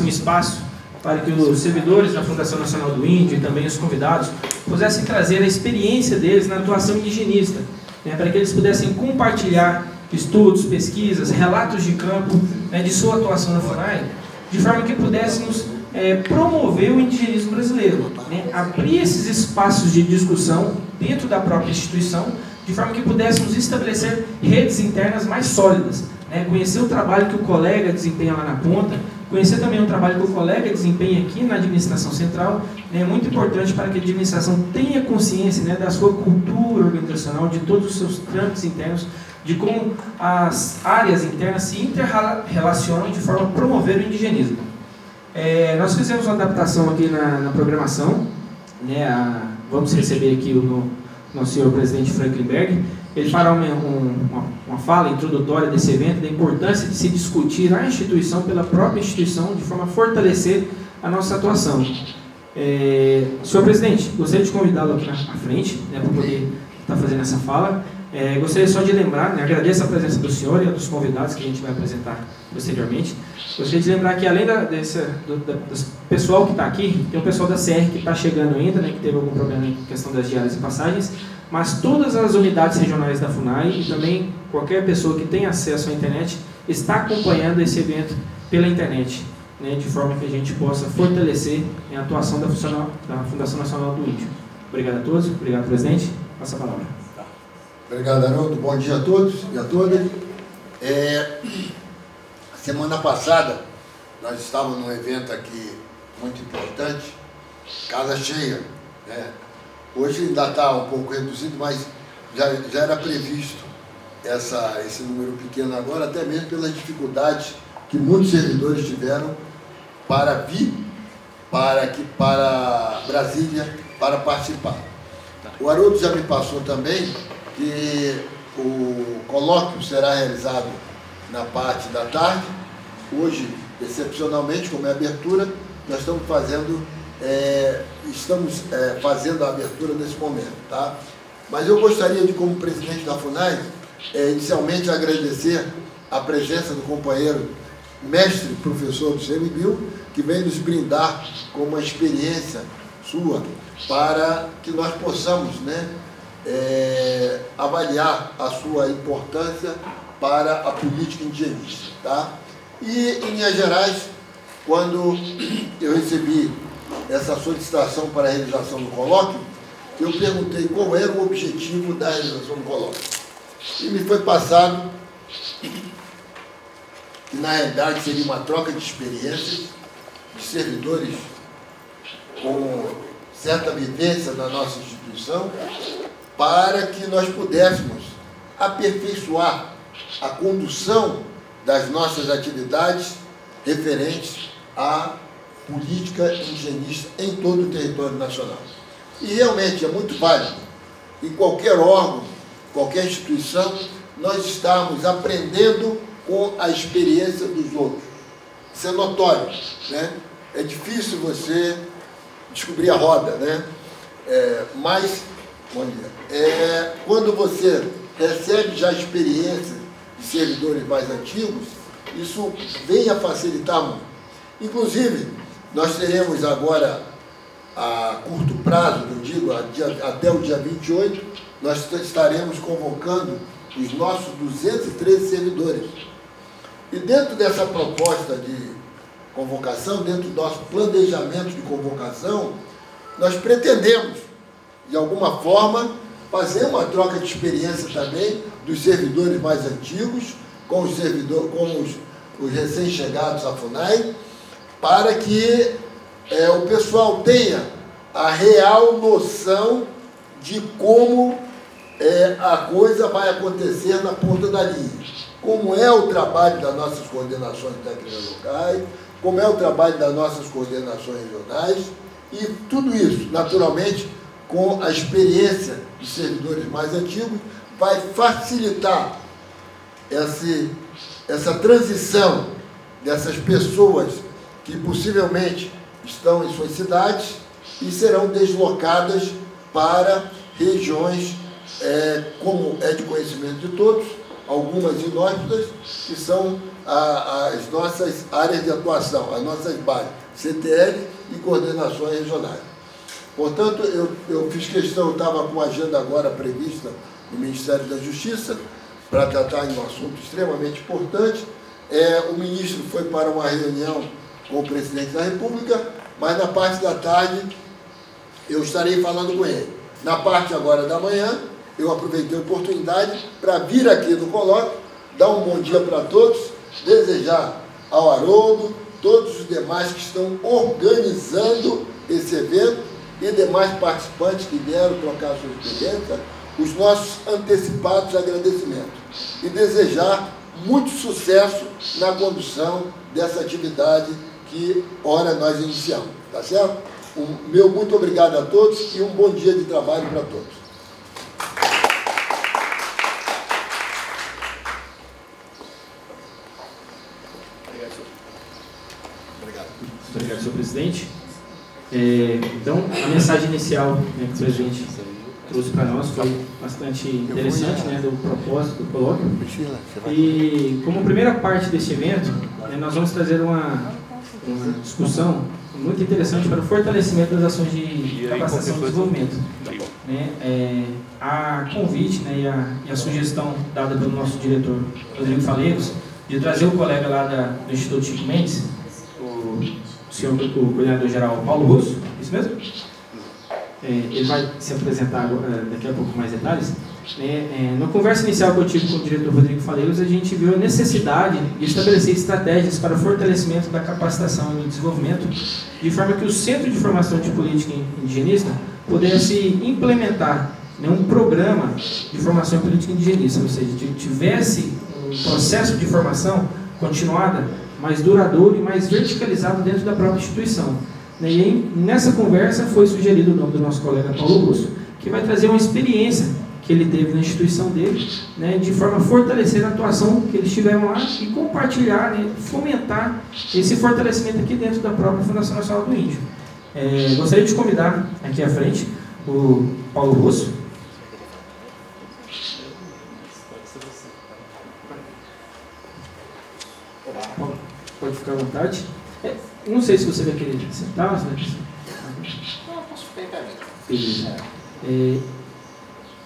um espaço para que os servidores da Fundação Nacional do Índio e também os convidados pudessem trazer a experiência deles na atuação indigenista, né, para que eles pudessem compartilhar estudos, pesquisas, relatos de campo, né, de sua atuação na FUNAI, de forma que pudéssemos promover o indigenismo brasileiro, né, abrir esses espaços de discussão dentro da própria instituição, de forma que pudéssemos estabelecer redes internas mais sólidas, né, conhecer o trabalho que o colega desempenha lá na ponta, conhecer também o trabalho que o colega desempenha aqui na administração central, né, é muito importante para que a administração tenha consciência, né, da sua cultura organizacional, de todos os seus trâmites internos, de como as áreas internas se interrelacionam de forma a promover o indigenismo. Nós fizemos uma adaptação aqui na programação, né, vamos receber aqui o nosso senhor presidente Franklin Berg. Ele fará uma fala introdutória desse evento, da importância de se discutir a instituição pela própria instituição, de forma a fortalecer a nossa atuação. Senhor presidente, gostaria de convidá-lo aqui à frente, né, para poder estar fazendo essa fala. Gostaria só de lembrar, né, agradeço a presença do senhor e dos convidados que a gente vai apresentar posteriormente. Gostaria de lembrar que, além do pessoal que está aqui, tem o pessoal da CR que está chegando ainda, né, que teve algum problema em questão das diárias e passagens, mas todas as unidades regionais da FUNAI e também qualquer pessoa que tenha acesso à internet está acompanhando esse evento pela internet, né, de forma que a gente possa fortalecer a atuação da Fundação Nacional do Índio. Obrigado a todos, obrigado, presidente. Passa a palavra. Obrigado, Haroldo. Bom dia a todos e a todas. Semana passada, nós estávamos num evento aqui muito importante, casa cheia, né? Hoje ainda está um pouco reduzido, mas já era previsto esse número pequeno agora, até mesmo pelas dificuldades que muitos servidores tiveram para vir para Brasília para participar. O Haroldo já me passou também que o colóquio será realizado na parte da tarde. Hoje, excepcionalmente, como é abertura, nós estamos fazendo a abertura nesse momento, tá? Mas eu gostaria de, como presidente da FUNAI, inicialmente agradecer a presença do companheiro mestre professor do CMBio, que vem nos brindar com uma experiência sua para que nós possamos, né, avaliar a sua importância para a política indigenista, tá? E, em Minas Gerais, quando eu recebi essa solicitação para a realização do colóquio, eu perguntei qual era o objetivo da realização do colóquio. E me foi passado que, na realidade, seria uma troca de experiências de servidores com certa vivência na nossa instituição, para que nós pudéssemos aperfeiçoar a condução das nossas atividades referentes à política indigenista em todo o território nacional. E realmente é muito válido, em qualquer órgão, qualquer instituição, nós estamos aprendendo com a experiência dos outros. Isso é notório, né? É difícil você descobrir a roda, né? Mas, bom dia, quando você recebe já experiência de servidores mais antigos, isso vem a facilitar muito. Inclusive, nós teremos agora, a curto prazo, eu digo, até o dia 28, nós estaremos convocando os nossos 213 servidores. E dentro dessa proposta de convocação, dentro do nosso planejamento de convocação, nós pretendemos, de alguma forma, fazer uma troca de experiência também dos servidores mais antigos com os recém-chegados à FUNAI, para que o pessoal tenha a real noção de como a coisa vai acontecer na ponta da linha. Como é o trabalho das nossas coordenações técnicas locais, como é o trabalho das nossas coordenações regionais, e tudo isso, naturalmente, com a experiência dos servidores mais antigos, vai facilitar essa transição dessas pessoas que possivelmente estão em suas cidades e serão deslocadas para regiões, como é de conhecimento de todos, algumas inóspitas, que são as nossas áreas de atuação, as nossas bases, CTL e coordenações regionais. Portanto, eu fiz questão, eu estava com a agenda agora prevista no Ministério da Justiça, para tratar de um assunto extremamente importante. O ministro foi para uma reunião com o presidente da República, mas na parte da tarde eu estarei falando com ele. Na parte agora da manhã, eu aproveitei a oportunidade para vir aqui no colóquio, dar um bom dia para todos, desejar ao Haroldo, todos os demais que estão organizando esse evento e demais participantes que vieram trocar sua experiência, os nossos antecipados agradecimentos. E desejar muito sucesso na condução dessa atividade que, ora, nós iniciamos. Tá certo? Meu muito obrigado a todos e um bom dia de trabalho para todos. Obrigado, senhor presidente. Então, a mensagem inicial, né, que o presidente trouxe para nós foi bastante interessante, né, do propósito do colóquio. E como primeira parte deste evento, nós vamos trazer uma discussão muito interessante para o fortalecimento das ações de capacitação e desenvolvimento. A convite, né, e a sugestão dada pelo nosso diretor Rodrigo Faleiros de trazer o colega lá do Instituto Chico Mendes, o coordenador-geral Paulo Russo, isso mesmo? Ele vai se apresentar daqui a pouco mais detalhes. Na conversa inicial que eu tive com o diretor Rodrigo Faleiros, a gente viu a necessidade de estabelecer estratégias para o fortalecimento da capacitação e do desenvolvimento, de forma que o Centro de Formação de Política Indigenista pudesse implementar um programa de formação política indigenista, ou seja, tivesse um processo de formação continuada, mais duradouro e mais verticalizado dentro da própria instituição. E aí, nessa conversa foi sugerido o nome do nosso colega Paulo Russo, que vai trazer uma experiência que ele teve na instituição dele, né, de forma a fortalecer a atuação que eles tiveram lá e compartilhar, né, fomentar esse fortalecimento aqui dentro da própria Fundação Nacional do Índio. Gostaria de convidar aqui à frente o Paulo Russo. Paulo, pode ficar à vontade. Não sei se você vai querer sentar. Não, posso ficar em pé.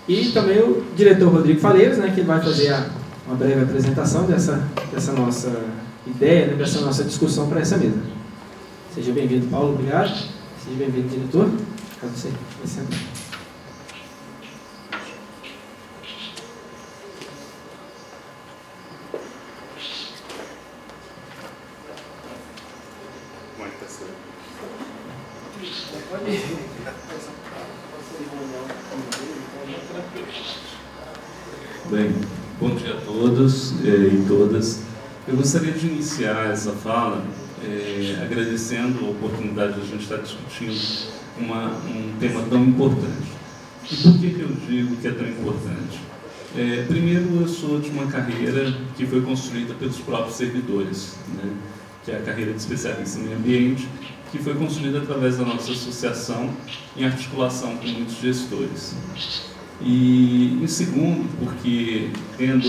E também o diretor Rodrigo Faleiros, né, que vai fazer uma breve apresentação dessa nossa ideia, né, dessa nossa discussão para essa mesa. Seja bem-vindo, Paulo, obrigado. Seja bem-vindo, diretor. Caso você vai sentar. Bem, bom dia a todos e todas. Eu gostaria de iniciar essa fala agradecendo a oportunidade de a gente estar discutindo um tema tão importante. E por que eu digo que é tão importante? Primeiro, eu sou de uma carreira que foi construída pelos próprios servidores, né? Que é a carreira de especialista em meio ambiente, que foi construída através da nossa associação, em articulação com muitos gestores. E, em segundo, porque tendo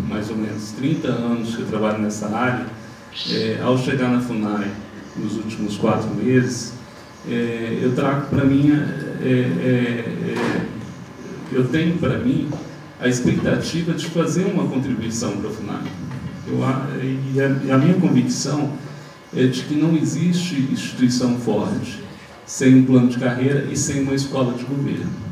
mais ou menos 30 anos que eu trabalho nessa área, ao chegar na FUNAI nos últimos 4 meses, eu trago para mim, eu tenho para mim a expectativa de fazer uma contribuição para a FUNAI. E a minha convicção é de que não existe instituição forte sem um plano de carreira e sem uma escola de governo.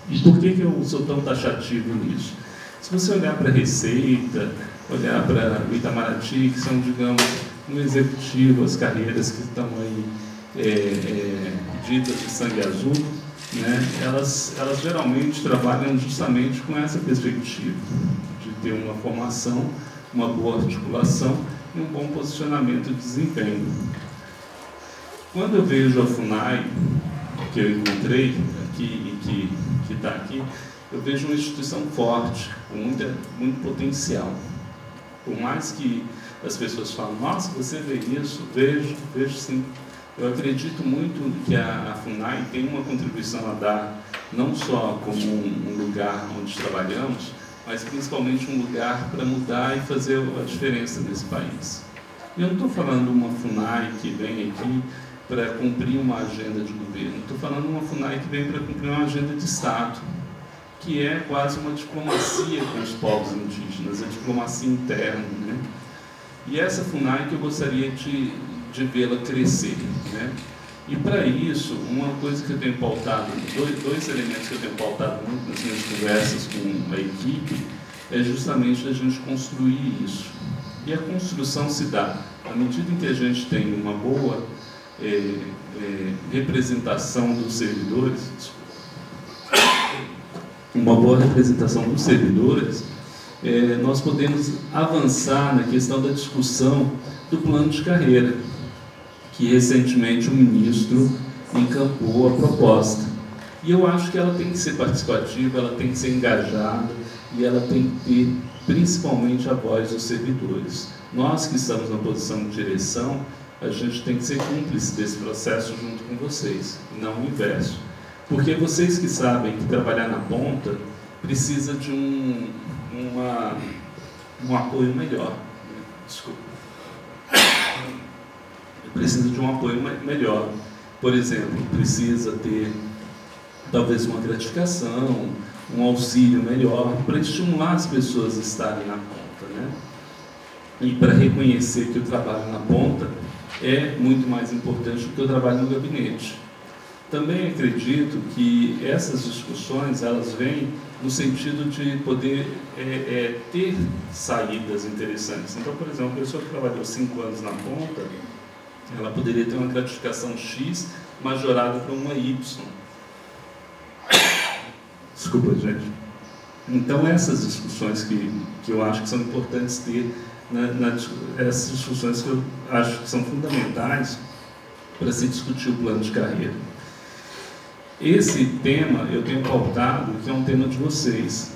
E por que eu sou tão taxativo nisso? Se você olhar para a Receita, olhar para o Itamaraty, que são, digamos, no executivo, as carreiras que estão aí ditas de sangue azul, né, elas geralmente trabalham justamente com essa perspectiva, de ter uma formação, uma boa articulação e um bom posicionamento de desempenho. Quando eu vejo a FUNAI, que eu encontrei aqui e que está aqui, eu vejo uma instituição forte, com muito potencial. Por mais que as pessoas falem, nossa, você vê isso? Vejo sim. Eu acredito muito que a FUNAI tem uma contribuição a dar, não só como um lugar onde trabalhamos, mas principalmente um lugar para mudar e fazer a diferença nesse país. Eu não estou falando uma FUNAI que vem aqui para cumprir uma agenda de governo, estou falando uma FUNAI que vem para cumprir uma agenda de Estado, que é quase uma diplomacia com os povos indígenas, a diplomacia interna, né? E essa FUNAI que eu gostaria de vê-la crescer, né? E para isso, uma coisa que eu tenho pautado, dois elementos que eu tenho pautado muito nas minhas conversas com a equipe, é justamente a gente construir isso. E a construção se dá à medida em que a gente tem uma boa representação dos servidores, nós podemos avançar na questão da discussão do plano de carreira, que recentemente o ministro encampou a proposta. E eu acho que ela tem que ser participativa, ela tem que ser engajada e ela tem que ter principalmente a voz dos servidores. Nós que estamos na posição de direção, a gente tem que ser cúmplice desse processo junto com vocês, e não o inverso. Porque vocês que sabem que trabalhar na ponta precisa de um apoio melhor. Desculpa. Precisa de um apoio melhor. Por exemplo, precisa ter talvez uma gratificação, um auxílio melhor para estimular as pessoas a estarem na ponta, né? E para reconhecer que o trabalho na ponta é muito mais importante do que o trabalho no gabinete. Também acredito que essas discussões elas vêm no sentido de poder ter saídas interessantes. Então, por exemplo, a pessoa que trabalhou 5 anos na ponta, ela poderia ter uma gratificação X majorada para uma Y. Desculpa, gente. Então, essas discussões que eu acho que são importantes ter, essas discussões que eu acho que são fundamentais para se discutir o plano de carreira. Esse tema eu tenho pautado, que é um tema de vocês.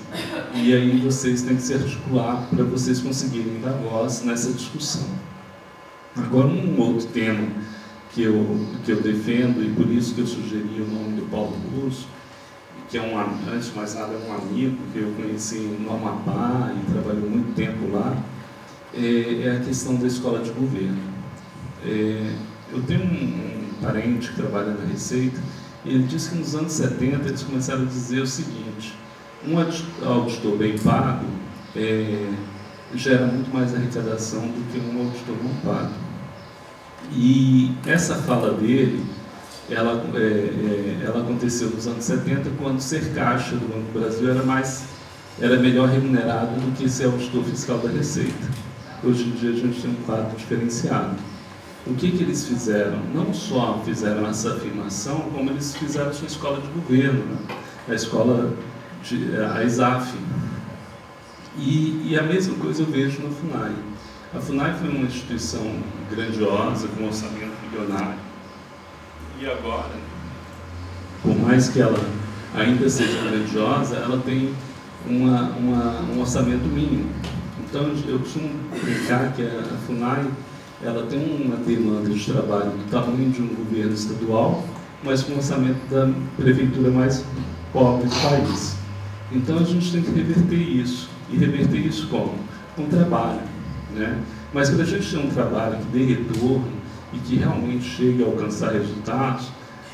E aí vocês têm que se articular para vocês conseguirem dar voz nessa discussão. Agora, um outro tema que eu defendo, e por isso que eu sugeri o nome do Paulo Russo, que antes de mais nada é um amigo que eu conheci no Amapá e trabalhou muito tempo lá, é a questão da escola de governo. Eu tenho um parente que trabalha na Receita, e ele disse que nos anos 70 eles começaram a dizer o seguinte: um auditor bem pago gera muito mais arrecadação do que um auditor não pago. E essa fala dele, ela aconteceu nos anos 70, quando ser caixa do Banco do Brasil era melhor remunerado do que ser auditor fiscal da Receita. Hoje em dia a gente tem um quadro diferenciado. O que eles fizeram? Não só fizeram essa afirmação, como eles fizeram a sua escola de governo, né? A ESAF. E a mesma coisa eu vejo na FUNAI. A FUNAI foi uma instituição grandiosa, com um orçamento milionário. E agora, por mais que ela ainda seja grandiosa, ela tem um orçamento mínimo. Então, eu costumo brincar que a FUNAI ela tem uma demanda de trabalho do tamanho de um governo estadual, mas com o orçamento da prefeitura mais pobre do país. Então, a gente tem que reverter isso. E reverter isso como? Com trabalho, né? Mas para a gente ter um trabalho que dê retorno e que realmente chegue a alcançar resultados,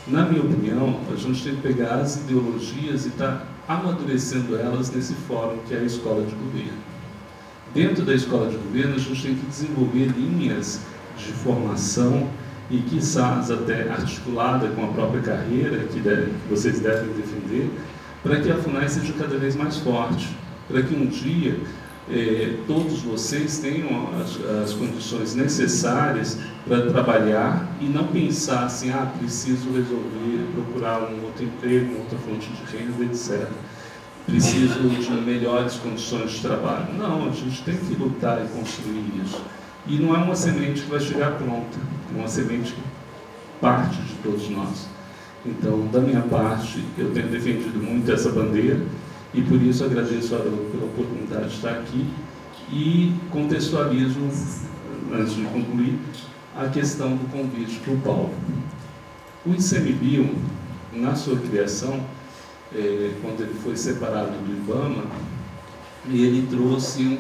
na minha opinião, a gente tem que pegar as ideologias e estar amadurecendo elas nesse fórum que é a escola de governo. Dentro da escola de governo, a gente tem que desenvolver linhas de formação e, quizás, até articulada com a própria carreira que vocês devem defender, para que a FUNAI seja cada vez mais forte, para que um dia todos vocês tenham as condições necessárias para trabalhar e não pensar assim, preciso procurar um outro emprego, uma outra fonte de renda, etc. Preciso de melhores condições de trabalho. Não, a gente tem que lutar e construir isso. E não é uma semente que vai chegar pronta, é uma semente que parte de todos nós. Então, da minha parte, eu tenho defendido muito essa bandeira e por isso agradeço a Haroldo pela oportunidade de estar aqui e contextualizo, antes de concluir, a questão do convite para o Paulo. O ICMBio, na sua criação, quando ele foi separado do IBAMA, e ele trouxe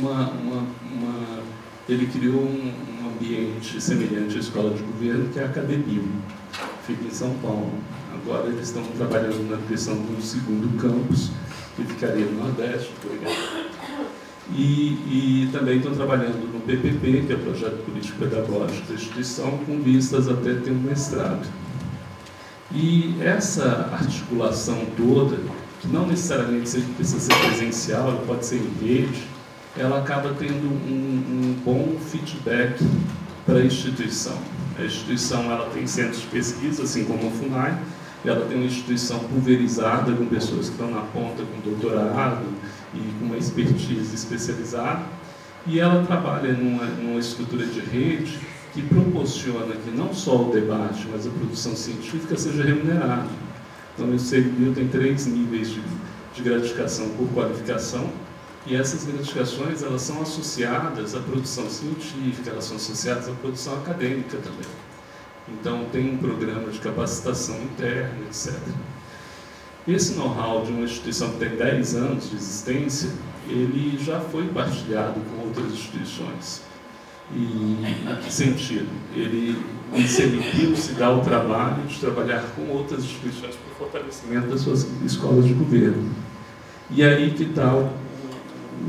ele criou um ambiente semelhante à escola de governo, que é a Academia, fica em São Paulo. Agora eles estão trabalhando na questão do segundo campus, que ficaria no Nordeste, por exemplo. E também estão trabalhando no PPP, que é o Projeto Político Pedagógico da instituição, com vistas até ter um mestrado. E essa articulação toda, que não necessariamente precisa ser presencial, ela pode ser em rede, ela acaba tendo um bom feedback para a instituição. A instituição ela tem centros de pesquisa, assim como a FUNAI, ela tem uma instituição pulverizada, com pessoas que estão na ponta com doutorado e com uma expertise especializada, e ela trabalha numa estrutura de rede que proporciona que não só o debate, mas a produção científica seja remunerada. Então, o CNBio tem 3 níveis de gratificação por qualificação, e essas gratificações elas são associadas à produção científica, elas são associadas à produção acadêmica também. Então, tem um programa de capacitação interna, etc. Esse know-how de uma instituição que tem 10 anos de existência, ele já foi partilhado com outras instituições. E, em que sentido? O ICMBio se dá o trabalho de trabalhar com outras instituições para o fortalecimento das suas escolas de governo. E aí que está o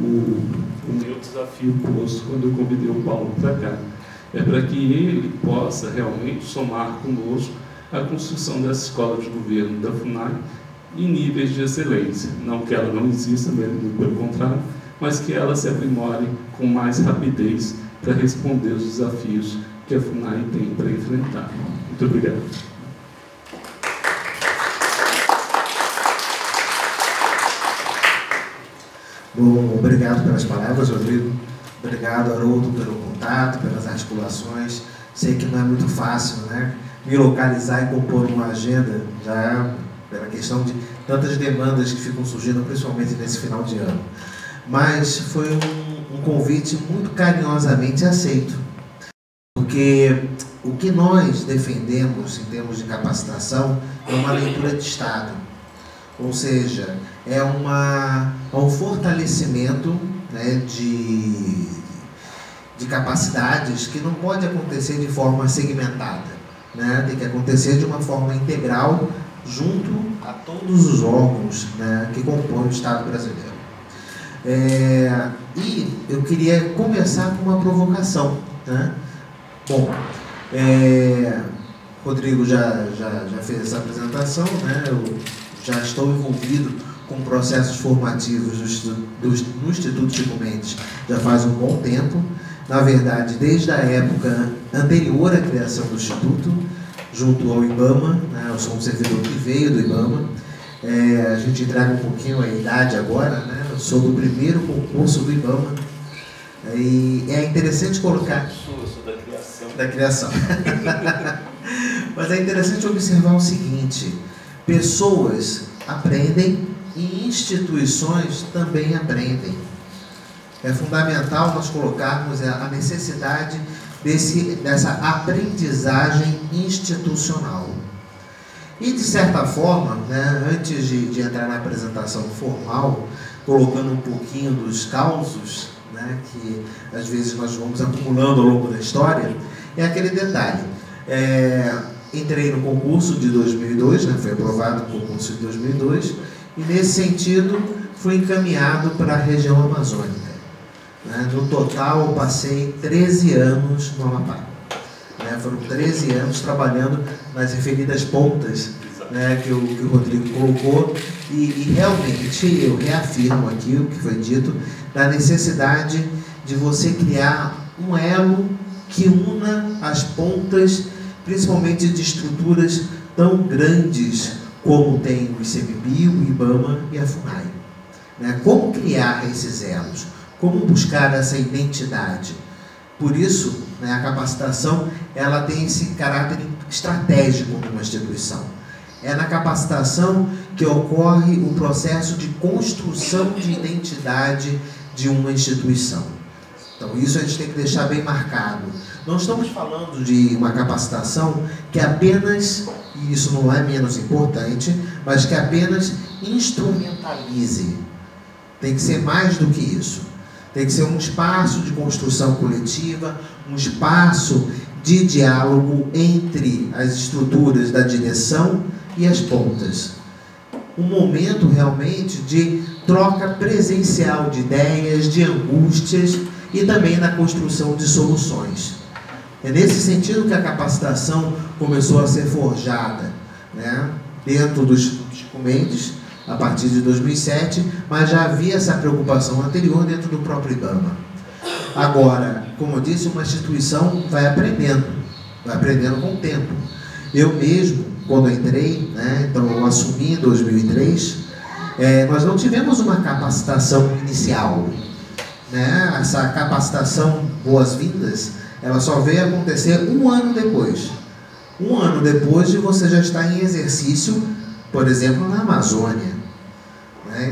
meu desafio posto quando eu convidei o Paulo para cá. É para que ele possa realmente somar conosco a construção dessa escola de governo da FUNAI em níveis de excelência. Não que ela não exista, mesmo pelo contrário, mas que ela se aprimore com mais rapidez para responder os desafios que a FUNAI tem para enfrentar. Muito obrigado. Bom, obrigado pelas palavras, Rodrigo. Obrigado, Haroldo, pelo contato, pelas articulações. Sei que não é muito fácil, né, me localizar e compor uma agenda, já pela questão de tantas demandas que ficam surgindo, principalmente nesse final de ano. Mas foi um convite muito carinhosamente aceito, porque o que nós defendemos em termos de capacitação é uma leitura de Estado, ou seja, é um fortalecimento, né, de capacidades que não pode acontecer de forma segmentada, né? Tem que acontecer de uma forma integral junto a todos os órgãos, né, que compõem o Estado brasileiro. E eu queria começar com uma provocação, né? Bom, Rodrigo já fez essa apresentação, né? Eu já estou envolvido com processos formativos no Instituto Chico Mendes já faz um bom tempo, na verdade desde a época anterior à criação do Instituto, junto ao IBAMA, né? Eu sou um servidor que veio do IBAMA, a gente entrega um pouquinho a idade agora, né? Eu sou do primeiro concurso do IBAMA, e é interessante colocar... Eu sou da criação. Da criação. Mas é interessante observar o seguinte, pessoas aprendem e instituições também aprendem. É fundamental nós colocarmos a necessidade dessa aprendizagem institucional. E, de certa forma, né, antes de entrar na apresentação formal, colocando um pouquinho dos causos, né, que às vezes nós vamos acumulando ao longo da história, é aquele detalhe. Entrei no concurso de 2002, né, foi aprovado o concurso de 2002, e nesse sentido fui encaminhado para a região amazônica. Né? No total, eu passei 13 anos no Amapá. Né? Foram 13 anos trabalhando nas referidas pontas, né, que o Rodrigo colocou, e realmente eu reafirmo aqui o que foi dito, da necessidade de você criar um elo que una as pontas, principalmente de estruturas tão grandes como tem o ICMBio, o IBAMA e a FUNAI. Né? Como criar esses elos? Como buscar essa identidade? Por isso, né, a capacitação ela tem esse caráter estratégico numa instituição. É na capacitação que ocorre o processo de construção de identidade de uma instituição. Então, isso a gente tem que deixar bem marcado. Não estamos falando de uma capacitação que apenas, e isso não é menos importante, mas que apenas instrumentalize. Tem que ser mais do que isso. Tem que ser um espaço de construção coletiva, um espaço de diálogo entre as estruturas da direção e as pontas. Um momento realmente de troca presencial de ideias, de angústias e também na construção de soluções. É nesse sentido que a capacitação começou a ser forjada, né, dentro do Instituto Chico Mendes, a partir de 2007, mas já havia essa preocupação anterior dentro do próprio IBAMA. Agora, como eu disse, uma instituição vai aprendendo com o tempo. Eu mesmo, quando entrei, né, então eu assumi em 2003, nós não tivemos uma capacitação inicial, né? Essa capacitação boas-vindas, ela só veio acontecer um ano depois. Um ano depois de você já estar em exercício, por exemplo, na Amazônia.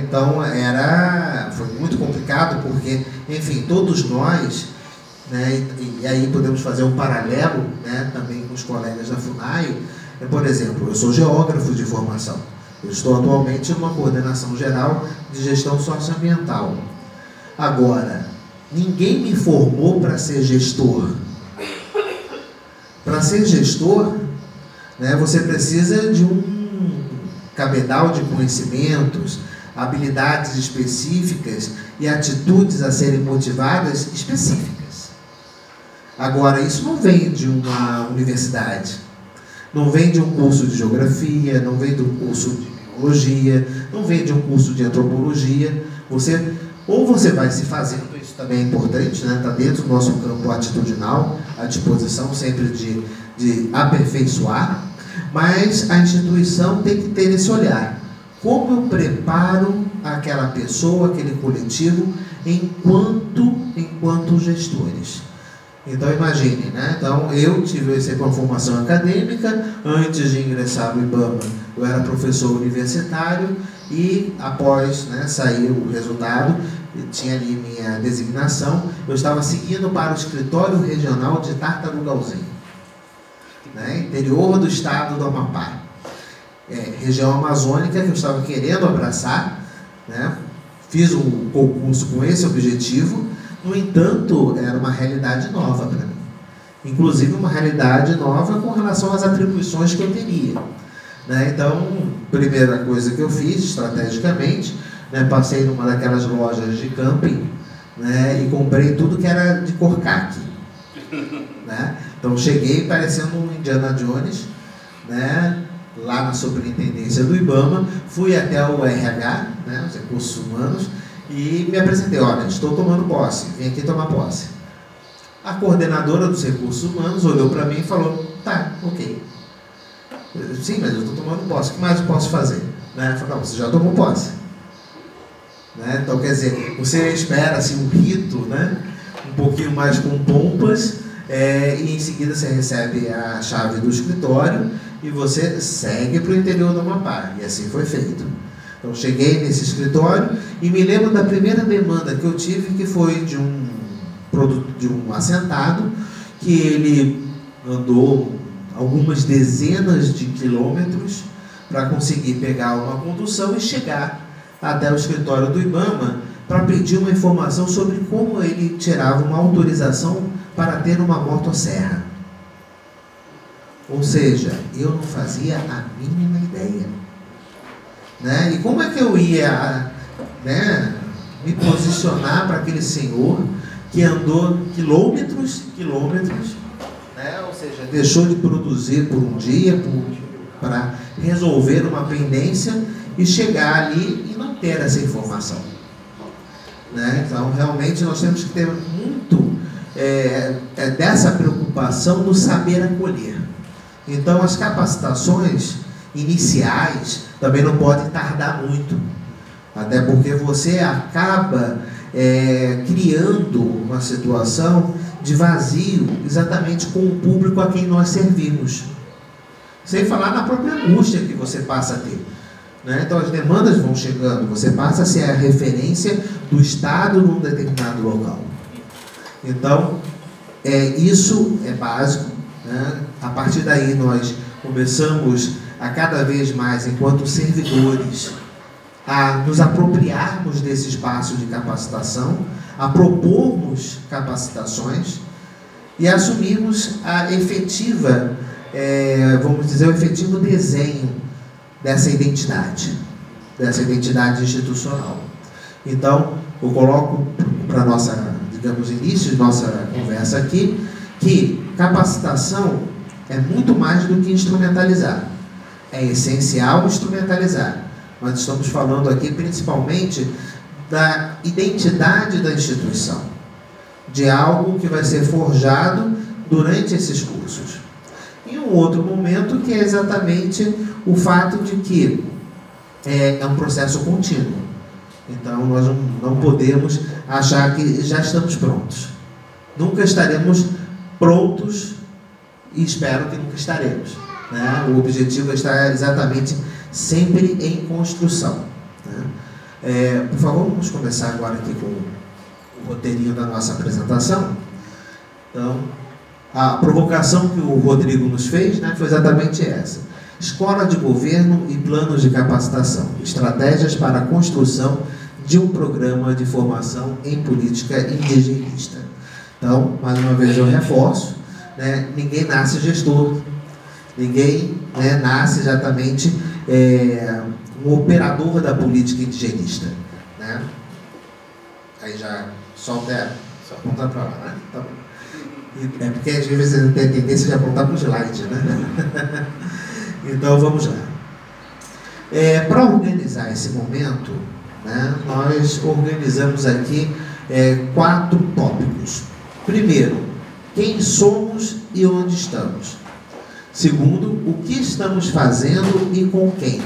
Então, foi muito complicado porque, enfim, todos nós, né, e aí podemos fazer um paralelo, né, também com os colegas da FUNAI. Por exemplo, eu sou geógrafo de formação. Eu estou atualmente numa coordenação geral de gestão socioambiental. Agora, ninguém me formou para ser gestor. Para ser gestor, né, você precisa de um cabedal de conhecimentos, habilidades específicas e atitudes a serem motivadas específicas. Agora, isso não vem de uma universidade, não vem de um curso de geografia, não vem de um curso de biologia, não vem de um curso de antropologia. Ou você vai se fazendo, isso também é importante, né? Está dentro do nosso campo atitudinal, à disposição sempre de aperfeiçoar, mas a instituição tem que ter esse olhar. Como eu preparo aquela pessoa, aquele coletivo, enquanto gestores? Então, imagine, né? Então, eu tive uma formação acadêmica. Antes de ingressar no IBAMA, eu era professor universitário e, após, né, sair o resultado, tinha ali minha designação, eu estava seguindo para o escritório regional de Tartarugalzinho, né? Interior do estado do Amapá. Região amazônica que eu estava querendo abraçar, né? Fiz um concurso com esse objetivo. No entanto, era uma realidade nova para mim, inclusive uma realidade nova com relação às atribuições que eu teria, né? Então, primeira coisa que eu fiz estrategicamente, né, passei numa daquelas lojas de camping, né, e comprei tudo que era de cor caqui, né? Então cheguei parecendo um Indiana Jones, né, lá na superintendência do IBAMA, fui até o RH, né, os recursos humanos, e me apresentei. Olha, estou tomando posse, vim aqui tomar posse. A coordenadora dos recursos humanos olhou para mim e falou: tá, ok. Sim, mas eu estou tomando posse, o que mais eu posso fazer? Né? Eu falei: não, você já tomou posse. Né? Então, quer dizer, você espera assim, um rito, né, um pouquinho mais com pompas, e em seguida você recebe a chave do escritório e você segue para o interior do Amapá. E assim foi feito. Então, cheguei nesse escritório e me lembro da primeira demanda que eu tive, que foi de um assentado, que ele andou algumas dezenas de quilômetros para conseguir pegar uma condução e chegar até o escritório do IBAMA para pedir uma informação sobre como ele tirava uma autorização para ter uma motosserra. Ou seja, eu não fazia a mínima ideia, né? E como é que eu ia, né, me posicionar para aquele senhor que andou quilômetros, né? Ou seja, deixou de produzir por um dia para resolver uma pendência e chegar ali e não ter essa informação, né? Então, realmente, nós temos que ter muito dessa preocupação do saber acolher. Então, as capacitações iniciais também não podem tardar muito, até porque você acaba criando uma situação de vazio exatamente com o público a quem nós servimos, sem falar na própria angústia que você passa a ter, né? Então, as demandas vão chegando, você passa a ser a referência do Estado num determinado local. Então, isso é básico, né? A partir daí nós começamos a cada vez mais, enquanto servidores, a nos apropriarmos desse espaço de capacitação, a propormos capacitações e assumirmos a efetiva, vamos dizer, o efetivo desenho dessa identidade institucional. Então, eu coloco para nossa, digamos, início de nossa conversa aqui, que capacitação é muito mais do que instrumentalizar. É essencial instrumentalizar. Nós estamos falando aqui principalmente da identidade da instituição, de algo que vai ser forjado durante esses cursos. E um outro momento que é exatamente o fato de que é um processo contínuo. Então, nós não podemos achar que já estamos prontos. Nunca estaremos prontos e espero que nunca estaremos. Né? O objetivo é estar exatamente sempre em construção. Né? Por favor, vamos começar agora aqui com o roteirinho da nossa apresentação. Então, a provocação que o Rodrigo nos fez, né, foi exatamente essa. Escola de Governo e Planos de Capacitação. Estratégias para a construção de um programa de formação em política indigenista. Então, mais uma vez eu reforço, né, ninguém nasce gestor, ninguém, né, nasce exatamente um operador da política indigenista. Né? Aí já solta, só apontar para lá, né? Tá bom. É porque às vezes tem a tendência de apontar para o slide, né? Então vamos lá. Para organizar esse momento, né, nós organizamos aqui 4 tópicos. Primeiro, quem somos e onde estamos. Segundo, o que estamos fazendo e com quem.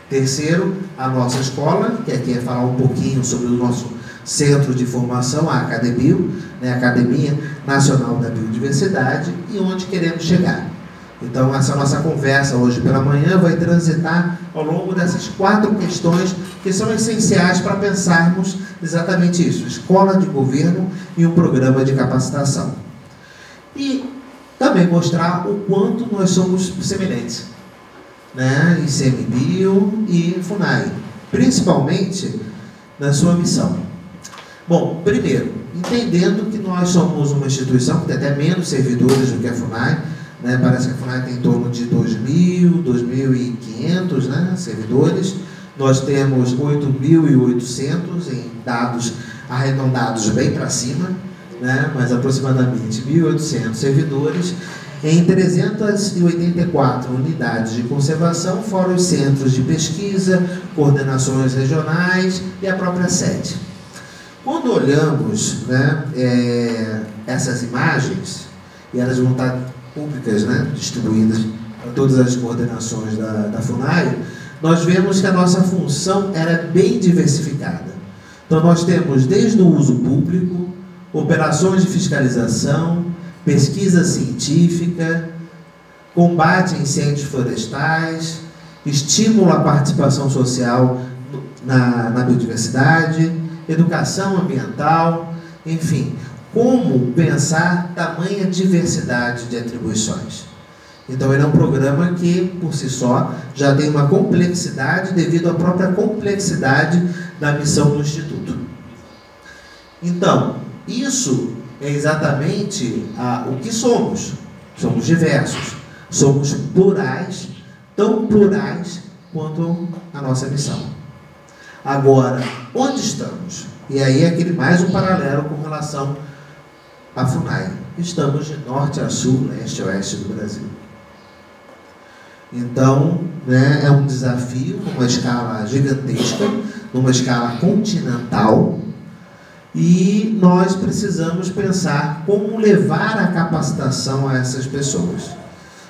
Terceiro, a nossa escola, que aqui é falar um pouquinho sobre o nosso centro de formação, a Acadebio, né, Academia Nacional da Biodiversidade, e onde queremos chegar. Então, essa nossa conversa hoje pela manhã vai transitar ao longo dessas 4 questões que são essenciais para pensarmos exatamente isso: escola de governo e um programa de capacitação. E também mostrar o quanto nós somos semelhantes, né? ICMBio e FUNAI, principalmente na sua missão. Bom, primeiro, entendendo que nós somos uma instituição que tem até menos servidores do que a FUNAI, né? Parece que a FUNAI tem em torno de 2.000, 2.500, né, servidores. Nós temos 8.800 em dados arredondados bem para cima, né, mas aproximadamente 1.800 servidores em 384 unidades de conservação, fora os centros de pesquisa, coordenações regionais e a própria sede. Quando olhamos, né, essas imagens, e elas vão estar públicas, né, distribuídas para todas as coordenações da FUNAI, nós vemos que a nossa função era bem diversificada. Então, nós temos desde o uso público, operações de fiscalização, pesquisa científica, combate a incêndios florestais, estímulo à participação social na biodiversidade, educação ambiental, enfim, como pensar tamanha diversidade de atribuições. Então, ele é um programa que, por si só, já tem uma complexidade devido à própria complexidade da missão do Instituto. Então, isso é exatamente o que somos. Somos diversos, somos plurais, tão plurais quanto a nossa missão. Agora, onde estamos? E aí é mais um paralelo com relação à FUNAI. Estamos de norte a sul, leste a oeste do Brasil. Então, né, é um desafio numa escala gigantesca, numa escala continental, e nós precisamos pensar como levar a capacitação a essas pessoas.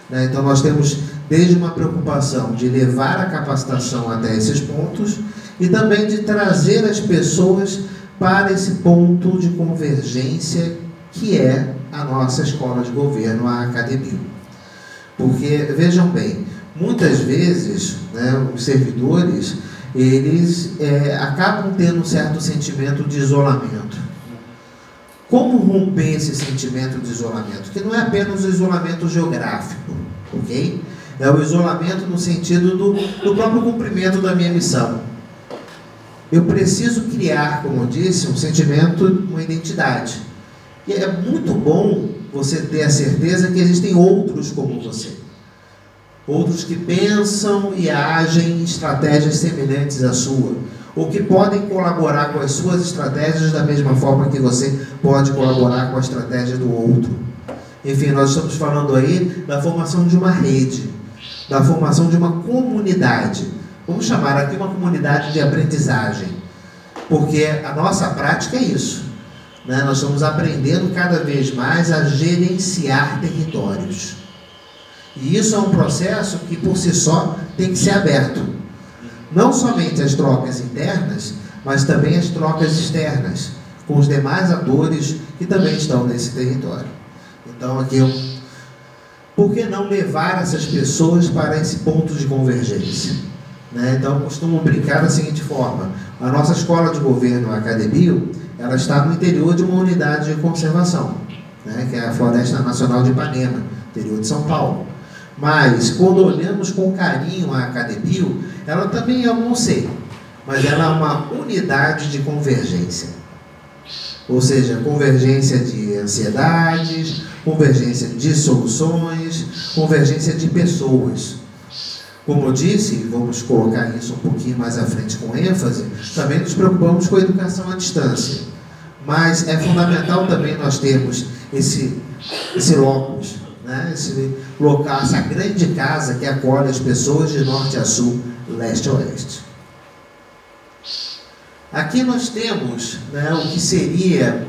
Né? Então, nós temos desde uma preocupação de levar a capacitação até esses pontos e também de trazer as pessoas para esse ponto de convergência que é a nossa escola de governo, a Acadebio. Porque, vejam bem, muitas vezes, né, os servidores, eles acabam tendo um certo sentimento de isolamento. Como romper esse sentimento de isolamento? Que não é apenas o isolamento geográfico, ok? É o isolamento no sentido do próprio cumprimento da minha missão. eu preciso criar, como eu disse, um sentimento, uma identidade. E é muito bom você ter a certeza que existem outros como você. Outros que pensam e agem em estratégias semelhantes à sua, ou que podem colaborar com as suas estratégias da mesma forma que você pode colaborar com a estratégia do outro. Enfim, nós estamos falando aí da formação de uma rede, da formação de uma comunidade. Vamos chamar aqui uma comunidade de aprendizagem, porque a nossa prática é isso, né? Nós estamos aprendendo cada vez mais a gerenciar territórios. E isso é um processo que, por si só, tem que ser aberto. Não somente as trocas internas, mas também as trocas externas, com os demais atores que também estão nesse território. Então, aqui, por que não levar essas pessoas para esse ponto de convergência? Né? Então, costumo brincar da seguinte forma: a nossa escola de governo, a Acadebio, ela está no interior de uma unidade de conservação, né? Que é a Floresta Nacional de Ipanema, interior de São Paulo. Mas, quando olhamos com carinho a Acadebio, ela também é um sei, mas ela é uma unidade de convergência. Ou seja, convergência de ansiedades, convergência de soluções, convergência de pessoas. Como eu disse, vamos colocar isso um pouquinho mais à frente com ênfase, também nos preocupamos com a educação à distância. Mas é fundamental também nós termos esse locus, né? Esse local, essa grande casa que acolhe as pessoas de norte a sul, leste a oeste. Aqui nós temos, né, o que seria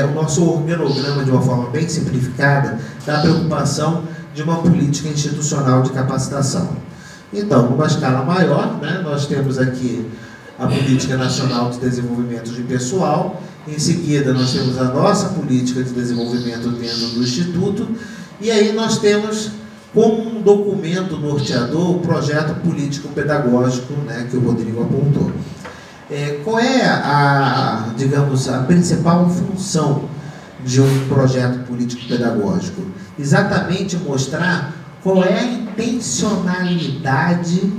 o nosso organograma, de uma forma bem simplificada, da preocupação de uma política institucional de capacitação. Então, numa escala maior, né, nós temos aqui a Política Nacional de Desenvolvimento de Pessoal, em seguida nós temos a nossa Política de Desenvolvimento dentro do Instituto, e aí nós temos como um documento norteador o projeto político-pedagógico, né, que o Rodrigo apontou. Qual é digamos, a principal função de um projeto político-pedagógico? Exatamente mostrar qual é a intencionalidade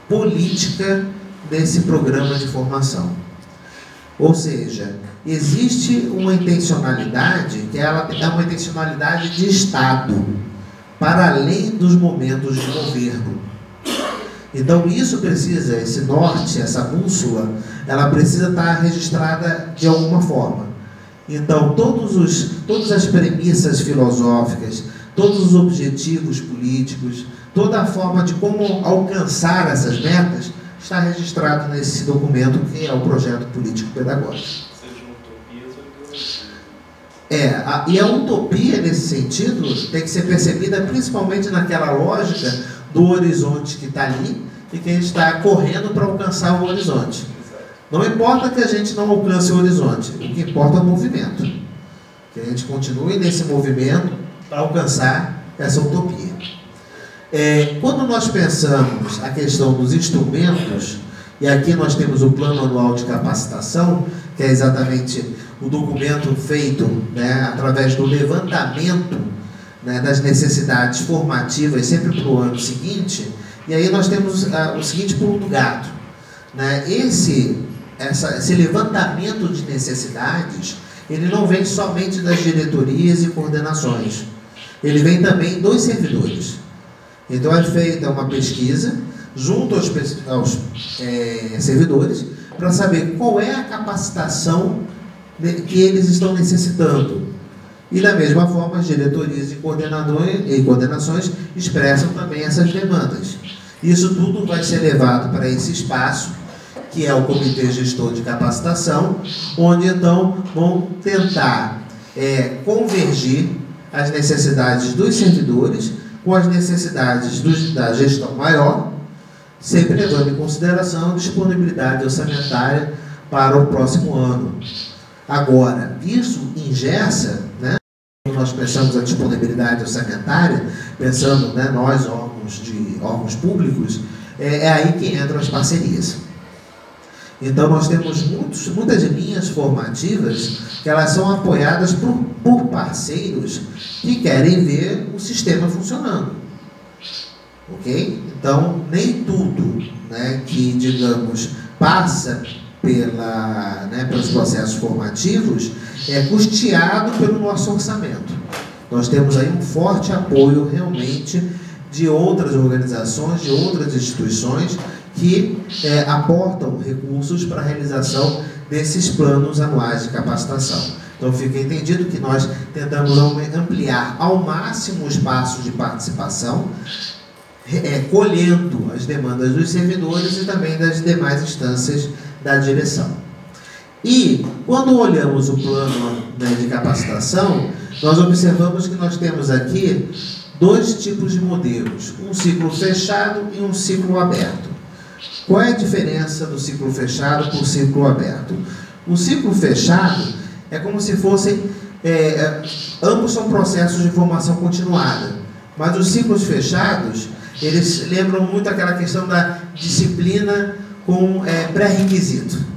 política desse programa de formação. Ou seja, existe uma intencionalidade que ela é uma intencionalidade de Estado, para além dos momentos de governo. Então isso precisa, esse norte, essa bússola, ela precisa estar registrada de alguma forma. Então todas as premissas filosóficas, todos os objetivos políticos, toda a forma de como alcançar essas metas está registrado nesse documento que é o projeto político-pedagógico. E a utopia, nesse sentido, tem que ser percebida principalmente naquela lógica do horizonte que está ali e que a gente está correndo para alcançar o horizonte. Não importa que a gente não alcance o horizonte, o que importa é o movimento. Que a gente continue nesse movimento para alcançar essa utopia. Quando nós pensamos a questão dos instrumentos, e aqui nós temos o Plano Anual de Capacitação, que é exatamente o documento feito, né, através do levantamento, né, das necessidades formativas sempre para o ano seguinte, e aí nós temos o seguinte pulo do gato, né? Esse levantamento de necessidades, ele não vem somente das diretorias e coordenações, ele vem também dos servidores. Então é feita uma pesquisa junto aos servidores para saber qual é a capacitação que eles estão necessitando. E da mesma forma as diretorias e coordenações expressam também essas demandas. Isso tudo vai ser levado para esse espaço, que é o Comitê Gestor de Capacitação, onde então vão tentar convergir as necessidades dos servidores com as necessidades da gestão maior, sempre levando em consideração a disponibilidade orçamentária para o próximo ano. Agora, isso engessa, né? Quando nós pensamos a disponibilidade orçamentária, pensando, né, nós, órgãos públicos, é aí que entram as parcerias. Então, nós temos muitas linhas formativas que elas são apoiadas por parceiros que querem ver o sistema funcionando. Ok? Então, nem tudo, né, que, digamos, passa pelos processos formativos é custeado pelo nosso orçamento. Nós temos aí um forte apoio realmente de outras organizações, de outras instituições que aportam recursos para a realização desses planos anuais de capacitação. Então fica entendido que nós tentamos ampliar ao máximo o espaço de participação, colhendo as demandas dos servidores e também das demais instâncias da direção. E, quando olhamos o plano, né, de capacitação, nós observamos que nós temos aqui dois tipos de modelos, um ciclo fechado e um ciclo aberto. Qual é a diferença do ciclo fechado para o ciclo aberto? O ciclo fechado é como se fossem, ambos são processos de formação continuada, mas os ciclos fechados, eles lembram muito aquela questão da disciplina com pré-requisito.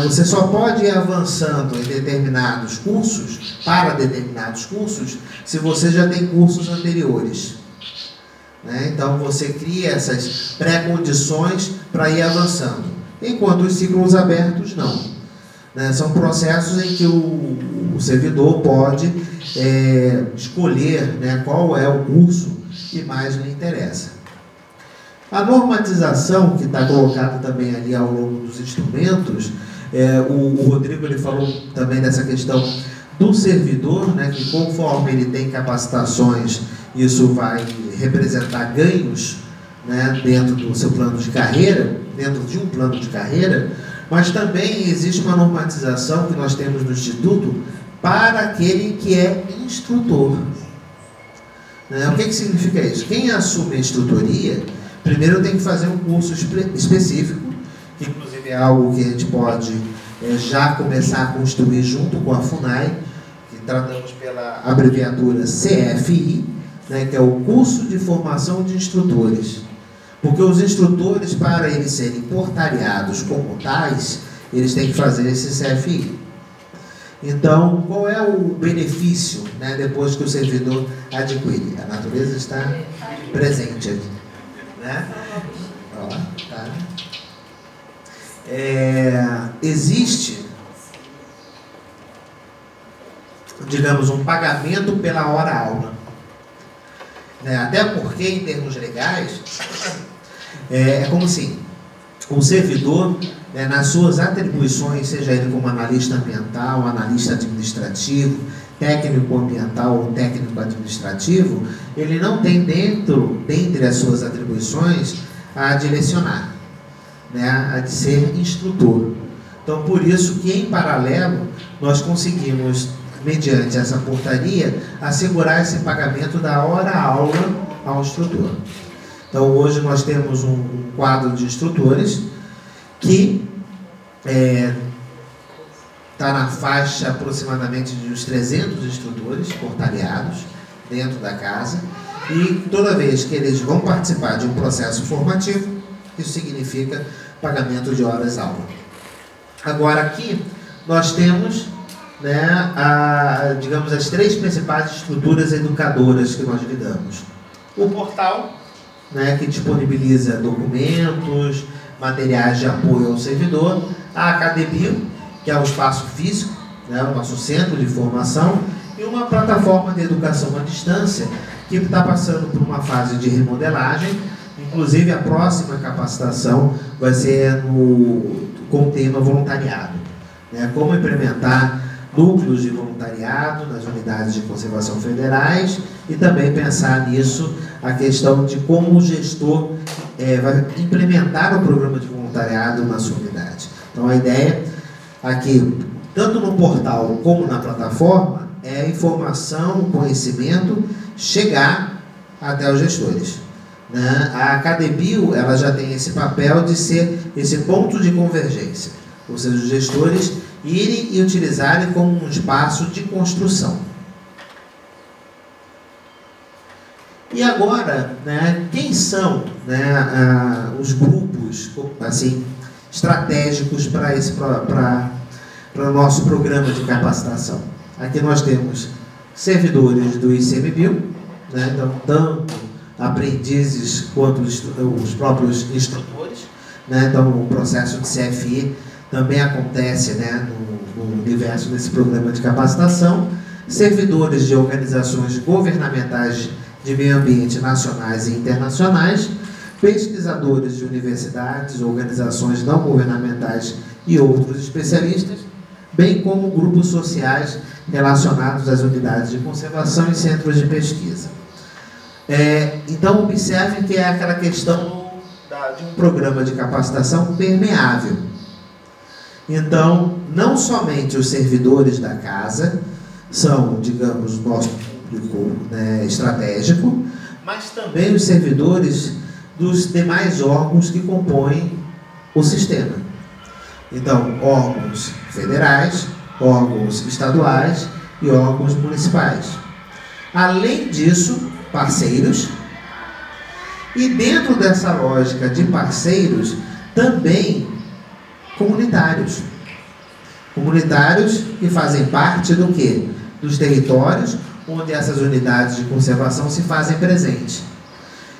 Você só pode ir avançando em determinados cursos, para determinados cursos, se você já tem cursos anteriores. Então você cria essas pré-condições para ir avançando. Enquanto os ciclos abertos não. São processos em que o servidor pode escolher, qual é o curso que mais lhe interessa. A normatização, que está colocada também ali ao longo dos instrumentos, o Rodrigo ele falou também dessa questão do servidor, que conforme ele tem capacitações, isso vai representar ganhos, dentro do seu plano de carreira, dentro de um plano de carreira, mas também existe uma normatização que nós temos no Instituto para aquele que é instrutor. O que significa isso? Quem assume a instrutoria, primeiro tem que fazer um curso específico, que inclusive é algo que a gente pode já começar a construir junto com a FUNAI, que tratamos pela abreviatura CFI, que é o Curso de Formação de Instrutores. Porque os instrutores, para eles serem portariados como tais, eles têm que fazer esse CFI. Então, qual é o benefício, depois que o servidor adquire? A natureza está presente aqui. Tá. Existe, digamos, um pagamento pela hora-aula. Até porque, em termos legais, é como assim, o servidor, nas suas atribuições, seja ele como analista ambiental, analista administrativo, técnico ambiental ou técnico administrativo, ele não tem dentre as suas atribuições, a direcionar, a de ser instrutor. Então, por isso que, em paralelo, nós conseguimos, mediante essa portaria, assegurar esse pagamento da hora-aula ao instrutor. Então, hoje nós temos um quadro de instrutores que está na faixa aproximadamente de uns 300 instrutores portariados dentro da casa, e toda vez que eles vão participar de um processo formativo, isso significa pagamento de horas-aula. Agora, aqui nós temos, digamos, as três principais estruturas educadoras que nós lidamos. O portal, que disponibiliza documentos, materiais de apoio ao servidor. A academia, que é o espaço físico, o nosso centro de formação, e uma plataforma de educação à distância, que está passando por uma fase de remodelagem. Inclusive, a próxima capacitação vai ser com o tema voluntariado. Como implementar núcleos de voluntariado nas unidades de conservação federais, e também pensar nisso, a questão de como o gestor vai implementar o programa de voluntariado na sua unidade. Então, a ideia aqui, tanto no portal como na plataforma, é informação, conhecimento, chegar até os gestores. A Acadebio, ela já tem esse papel de ser esse ponto de convergência, ou seja, os gestores irem e utilizarem como um espaço de construção. E agora, quem são os grupos assim, estratégicos para o nosso programa de capacitação? Aqui nós temos servidores do ICMBio, então, tanto aprendizes quanto os próprios instrutores, então o processo de CFI também acontece, né, no universo desse programa de capacitação, servidores de organizações governamentais de meio ambiente nacionais e internacionais, pesquisadores de universidades, organizações não governamentais e outros especialistas, bem como grupos sociais relacionados às unidades de conservação e centros de pesquisa. Então, observe que é aquela questão de um programa de capacitação permeável. Então, não somente os servidores da casa são, digamos, nosso público, né, estratégico, mas também os servidores dos demais órgãos que compõem o sistema. Então, órgãos federais, órgãos estaduais e órgãos municipais. Além disso, parceiros. E dentro dessa lógica de parceiros, também comunitários. Comunitários que fazem parte do quê? Dos territórios onde essas unidades de conservação se fazem presente.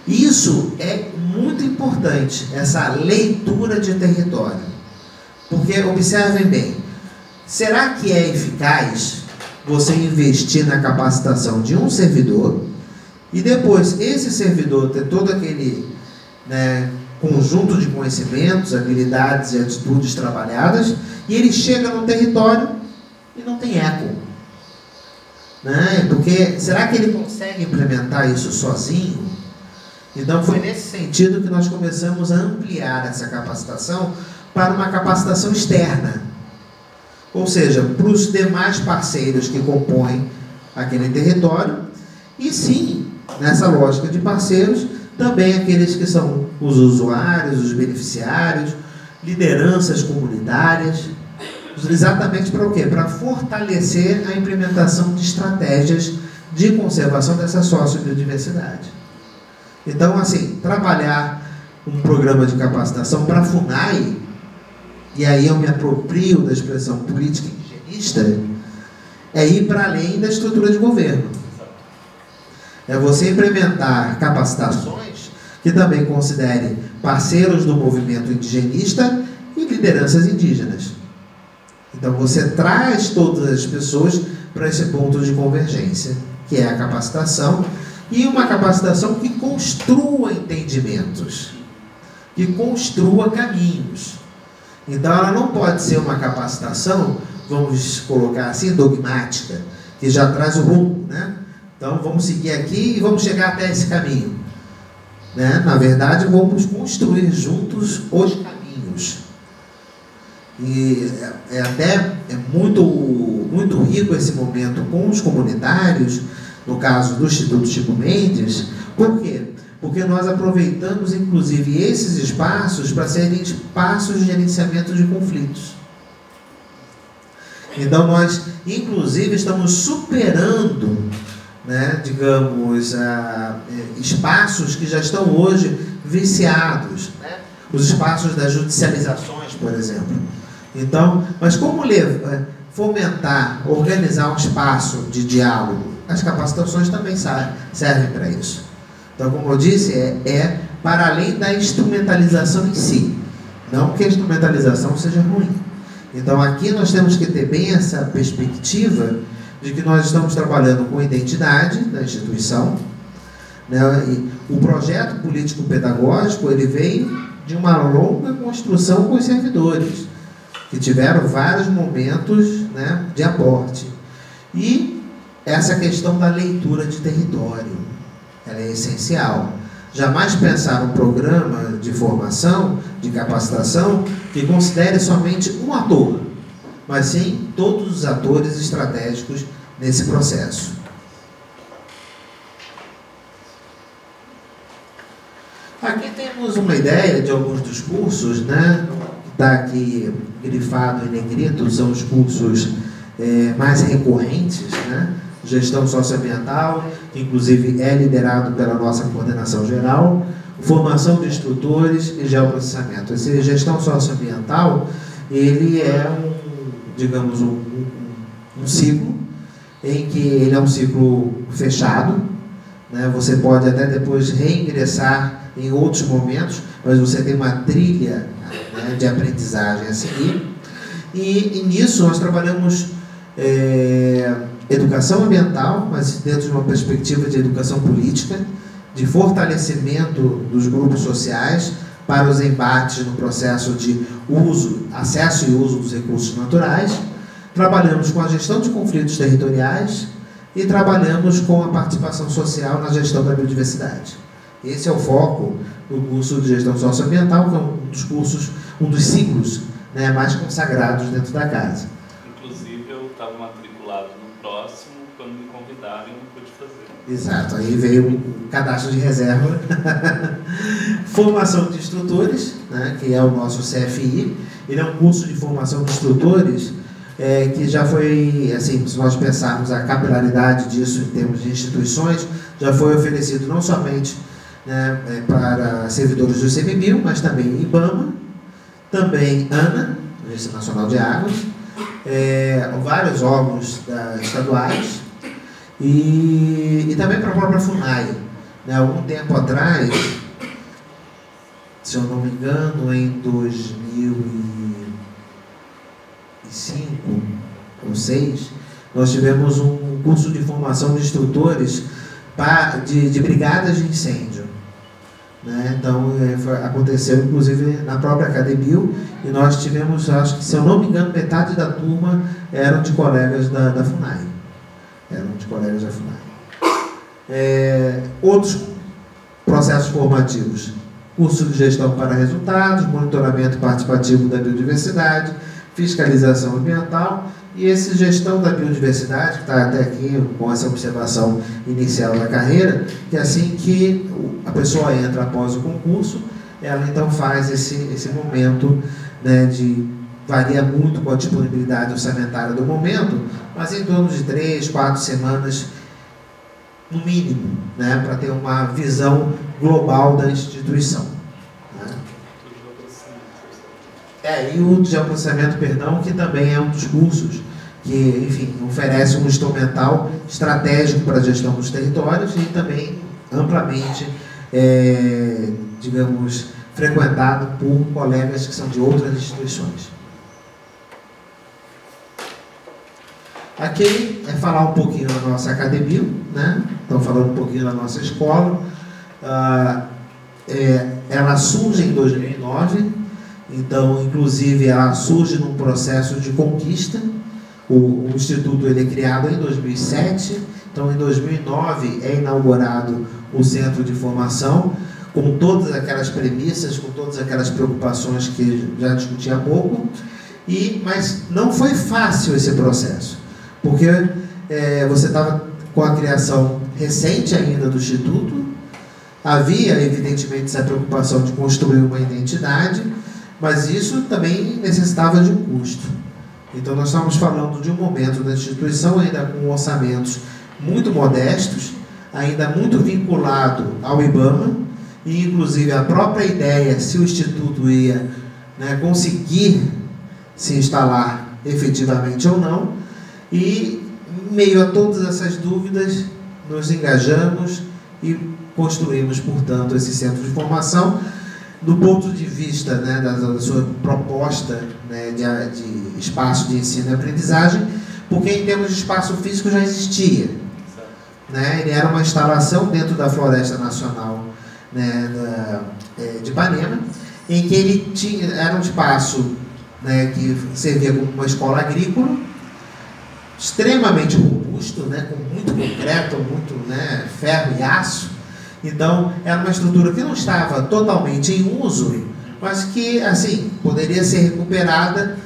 Isso é muito importante, essa leitura de território. Porque, observem bem, será que é eficaz você investir na capacitação de um servidor e depois esse servidor ter todo aquele, né, conjunto de conhecimentos, habilidades e atitudes trabalhadas, e ele chega no território e não tem eco? Né? Porque será que ele consegue implementar isso sozinho? Então foi nesse sentido que nós começamos a ampliar essa capacitação para uma capacitação externa. Ou seja, para os demais parceiros que compõem aquele território, e sim, nessa lógica de parceiros, também aqueles que são os usuários, os beneficiários, lideranças comunitárias, exatamente para o quê? Para fortalecer a implementação de estratégias de conservação dessa sociobiodiversidade. Então, assim, trabalhar um programa de capacitação para a FUNAI, e aí eu me aproprio da expressão política higienista, é ir para além da estrutura de governo. É você implementar capacitações que também considerem parceiros do movimento indigenista e lideranças indígenas. Então você traz todas as pessoas para esse ponto de convergência, que é a capacitação, e uma capacitação que construa entendimentos, que construa caminhos. Então ela não pode ser uma capacitação, vamos colocar assim, dogmática, que já traz o rumo, né? Então vamos seguir aqui e vamos chegar até esse caminho, né? Na verdade, vamos construir juntos os caminhos. E é muito rico esse momento com os comunitários, no caso do Instituto Chico Mendes. Por quê? Porque nós aproveitamos, inclusive, esses espaços para serem espaços de gerenciamento de conflitos. Então, nós, inclusive, estamos superando, né, digamos, espaços que já estão hoje viciados, né? Os espaços das judicializações, por exemplo. Então, mas como fomentar, organizar um espaço de diálogo? As capacitações também servem para isso. Então, como eu disse, é para além da instrumentalização em si. Não que a instrumentalização seja ruim. Então, aqui nós temos que ter bem essa perspectiva de que nós estamos trabalhando com identidade da instituição, né? E o projeto político-pedagógico, ele veio de uma longa construção com os servidores, que tiveram vários momentos, né, de aporte. E essa questão da leitura de território, ela é essencial. Jamais pensar um programa de formação, de capacitação, que considere somente um ator, mas sim todos os atores estratégicos nesse processo. Aqui temos uma ideia de alguns dos cursos, né? Está aqui grifado em negrito, são os cursos mais recorrentes, né? Gestão socioambiental, que inclusive é liderado pela nossa coordenação geral, formação de instrutores e geoprocessamento. Esse gestão socioambiental, ele é digamos, um ciclo, em que ele é um ciclo fechado, né? Você pode até depois reingressar em outros momentos, mas você tem uma trilha, né, de aprendizagem a seguir. E nisso nós trabalhamos educação ambiental, mas dentro de uma perspectiva de educação política, de fortalecimento dos grupos sociais para os embates no processo de uso, acesso e uso dos recursos naturais. Trabalhamos com a gestão de conflitos territoriais e trabalhamos com a participação social na gestão da biodiversidade. Esse é o foco do curso de gestão socioambiental, que é um dos cursos, um dos ciclos, né, mais consagrados dentro da casa. Inclusive, eu estava matriculado no próximo, quando me convidaram, eu não pude fazer. Exato, aí veio um cadastro de reserva. Formação de instrutores, né, que é o nosso CFI. Ele é um curso de formação de instrutores que já foi, assim, se nós pensarmos a capilaridade disso em termos de instituições, já foi oferecido não somente, né, para servidores do ICMBio, mas também IBAMA, também ANA, Agência Nacional de Águas, vários órgãos estaduais e também para a própria FUNAI. Né, algum tempo atrás, se eu não me engano, em 2005 ou 2006, nós tivemos um curso de formação de instrutores de brigadas de incêndio. Né? Então, aconteceu inclusive na própria Acadebio, e nós tivemos, acho que, se eu não me engano, metade da turma eram de colegas da FUNAI. Outros processos formativos: curso de gestão para resultados, monitoramento participativo da biodiversidade, fiscalização ambiental, e esse gestão da biodiversidade, que está até aqui com essa observação inicial da carreira, que assim que a pessoa entra após o concurso, ela então faz esse momento, né, varia muito com a disponibilidade orçamentária do momento, mas em torno de 3, 4 semanas, no mínimo, né, para ter uma visão global da instituição. E o geoprocessamento, que também é um dos cursos que, enfim, oferece um instrumental estratégico para a gestão dos territórios e também amplamente, digamos, frequentado por colegas que são de outras instituições. Aqui é falar um pouquinho da nossa academia, né? Então, falando um pouquinho da nossa escola. Ela surge em 2009. Então, inclusive, ela surge num processo de conquista. O Instituto ele é criado em 2007. Então, em 2009, é inaugurado o Centro de Formação, com todas aquelas premissas, com todas aquelas preocupações que já discuti há pouco. Mas não foi fácil esse processo, porque você estava com a criação recente ainda do Instituto. Havia, evidentemente, essa preocupação de construir uma identidade, mas isso também necessitava de um custo. Então, nós estamos falando de um momento da instituição ainda com orçamentos muito modestos, ainda muito vinculado ao IBAMA, e inclusive a própria ideia se o Instituto ia, né, conseguir se instalar efetivamente ou não. E, em meio a todas essas dúvidas, nos engajamos e construímos, portanto, esse centro de formação, do ponto de vista, né, da sua proposta, né, de espaço de ensino e aprendizagem, porque em termos de espaço físico já existia. Né, ele era uma instalação dentro da Floresta Nacional, né, de Ipanema, em que ele era um espaço, né, que servia como uma escola agrícola, extremamente robusto, né, com muito concreto, muito, né, ferro e aço. Então, era uma estrutura que não estava totalmente em uso, mas que, assim, poderia ser recuperada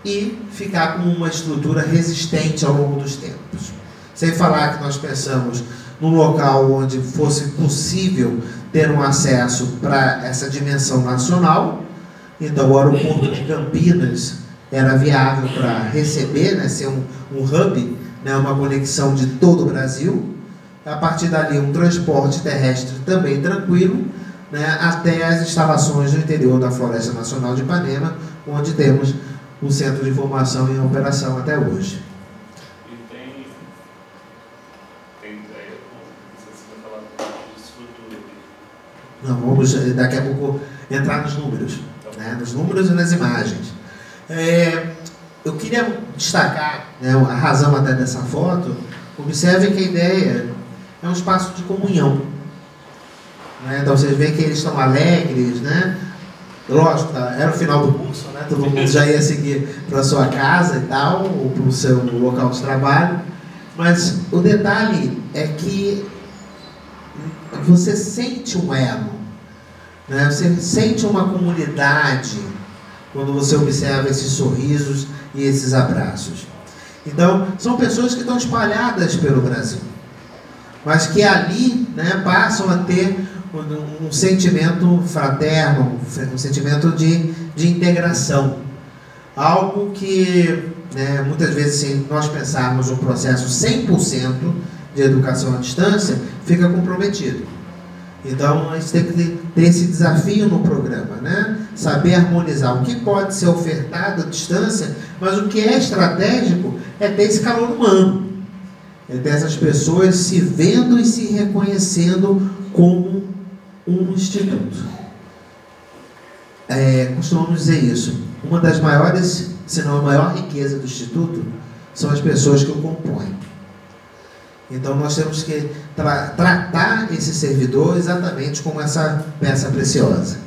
e ficar com uma estrutura resistente ao longo dos tempos. Sem falar que nós pensamos num local onde fosse possível ter um acesso para essa dimensão nacional. Então, o aeroporto de Campinas era viável para receber, né, ser um hub, né, uma conexão de todo o Brasil. A partir dali, um transporte terrestre também tranquilo, né, até as instalações do interior da Floresta Nacional de Ipanema, onde temos o centro de formação em operação até hoje. E tem ideia, não sei se você vai falar de estrutura aqui. Não, vamos daqui a pouco entrar nos números, né, nos números e nas imagens. Eu queria destacar, né, a razão até dessa foto. Observe que a ideia é um espaço de comunhão, né? Então vocês veem que eles estão alegres, né? Lógico, era o final do curso, né? Todo mundo já ia seguir para a sua casa e tal, ou para o seu local de trabalho. Mas o detalhe é que você sente um elo, né? Você sente uma comunidade quando você observa esses sorrisos e esses abraços. Então, são pessoas que estão espalhadas pelo Brasil, mas que ali, né, passam a ter um sentimento fraterno, um sentimento de integração. Algo que, né, muitas vezes, se nós pensarmos um processo 100% de educação à distância, fica comprometido. Então, a gente tem que ter esse desafio no programa, né? Saber harmonizar o que pode ser ofertado à distância, mas o que é estratégico é ter esse calor humano, é ter essas pessoas se vendo e se reconhecendo como um instituto. Costumamos dizer isso. Uma das maiores, se não a maior riqueza do instituto, são as pessoas que o compõem. Então nós temos que tratar esse servidor exatamente como essa peça preciosa.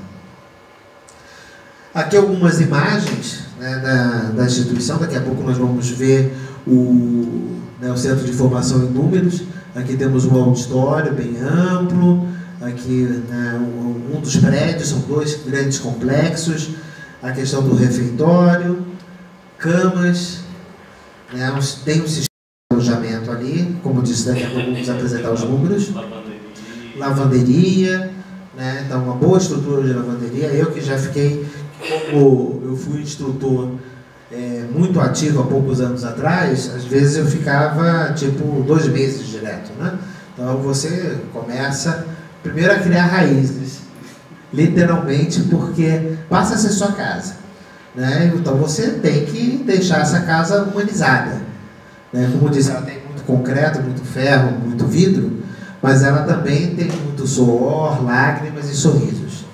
Aqui algumas imagens, né, da instituição. Daqui a pouco nós vamos ver o Centro de Formação em Números. Aqui temos um auditório bem amplo. Aqui, né, um dos prédios, são 2 grandes complexos. A questão do refeitório, camas, né, tem um sistema de alojamento ali, como disse, daqui a pouco vamos apresentar os números. Lavanderia, né, então uma boa estrutura de lavanderia. Eu que já fiquei, como eu fui instrutor muito ativo há poucos anos atrás, às vezes eu ficava tipo 2 meses direto, né? Então você começa primeiro a criar raízes, literalmente, porque passa a ser sua casa, né? Então você tem que deixar essa casa humanizada, né? Como eu disse, ela tem muito concreto, muito ferro, muito vidro, mas ela também tem muito suor, lágrimas e sorrisos,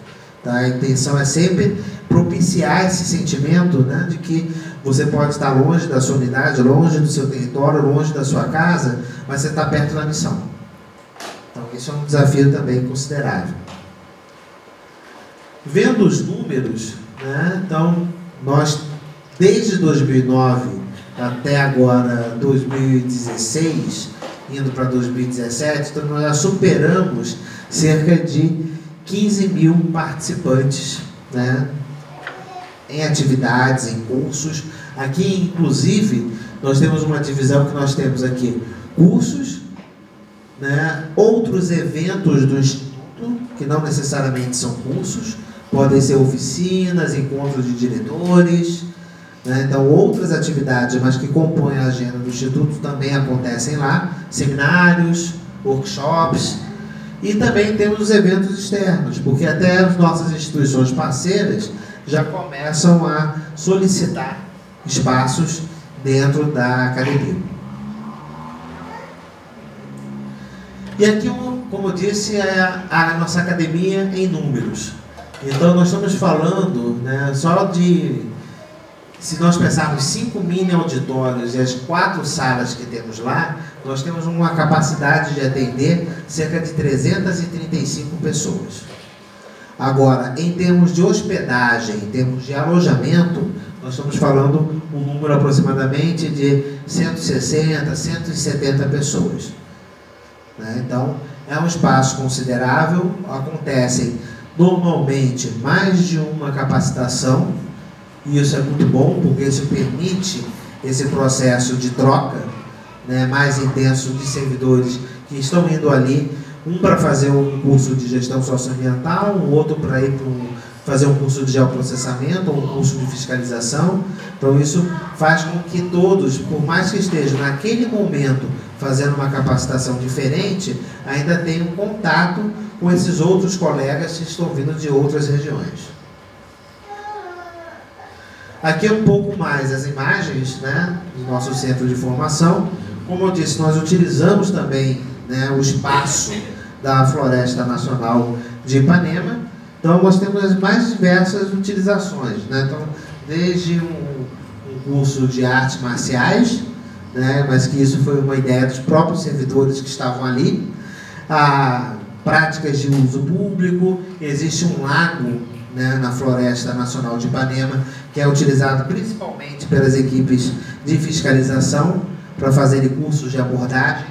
tá? A intenção é sempre propiciar esse sentimento, né, de que você pode estar longe da sua unidade, longe do seu território, longe da sua casa, mas você está perto da missão. Então isso é um desafio também considerável. Vendo os números, né, então nós desde 2009 até agora 2016, indo para 2017, então nós já superamos cerca de 15 mil participantes, né, em atividades, em cursos. Aqui, inclusive, nós temos uma divisão que nós temos aqui cursos, né, outros eventos do Instituto, que não necessariamente são cursos, podem ser oficinas, encontros de diretores, né, então outras atividades, mas que compõem a agenda do Instituto também acontecem lá, seminários, workshops, e também temos os eventos externos, porque até as nossas instituições parceiras já começam a solicitar espaços dentro da academia. E aqui, como eu disse, é a nossa academia em números. Então nós estamos falando, né, só de, se nós pensarmos 5 mini auditórios e as 4 salas que temos lá, nós temos uma capacidade de atender cerca de 335 pessoas. Agora, em termos de hospedagem, em termos de alojamento, nós estamos falando um número aproximadamente de 160, 170 pessoas, né? Então, é um espaço considerável. Acontecem normalmente mais de uma capacitação, e isso é muito bom, porque isso permite esse processo de troca, né, mais intenso de servidores que estão indo ali, um para fazer um curso de gestão socioambiental, um outro para ir fazer um curso de geoprocessamento, ou um curso de fiscalização. Então isso faz com que todos, por mais que estejam naquele momento fazendo uma capacitação diferente, ainda tenham contato com esses outros colegas que estão vindo de outras regiões. Aqui é um pouco mais as imagens, né, do nosso centro de formação. Como eu disse, nós utilizamos também, né, o espaço da Floresta Nacional de Ipanema. Então nós temos as mais diversas utilizações, né? Então desde um curso de artes marciais, né, mas que isso foi uma ideia dos próprios servidores que estavam ali, a práticas de uso público. Existe um lago, né, na Floresta Nacional de Ipanema, que é utilizado principalmente pelas equipes de fiscalização para fazerem cursos de abordagem,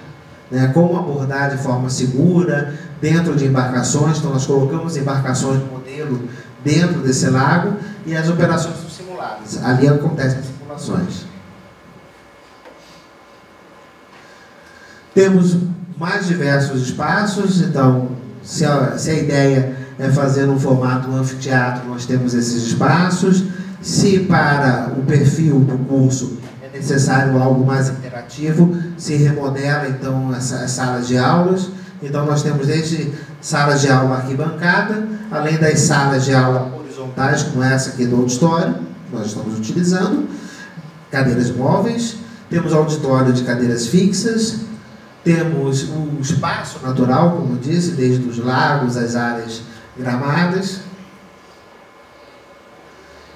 né, como abordar de forma segura dentro de embarcações. Então nós colocamos embarcações de modelo dentro desse lago e as operações são simuladas. Ali acontecem as simulações. Temos mais diversos espaços. Então, se a ideia é fazer um formato anfiteatro, nós temos esses espaços. Se para o perfil do curso é necessário algo mais interativo, se remodela então as salas de aulas. Então nós temos desde salas de aula arquibancada, além das salas de aula horizontais, como essa aqui do auditório, que nós estamos utilizando, cadeiras móveis, temos auditório de cadeiras fixas, temos o espaço natural, como eu disse, desde os lagos, as áreas gramadas.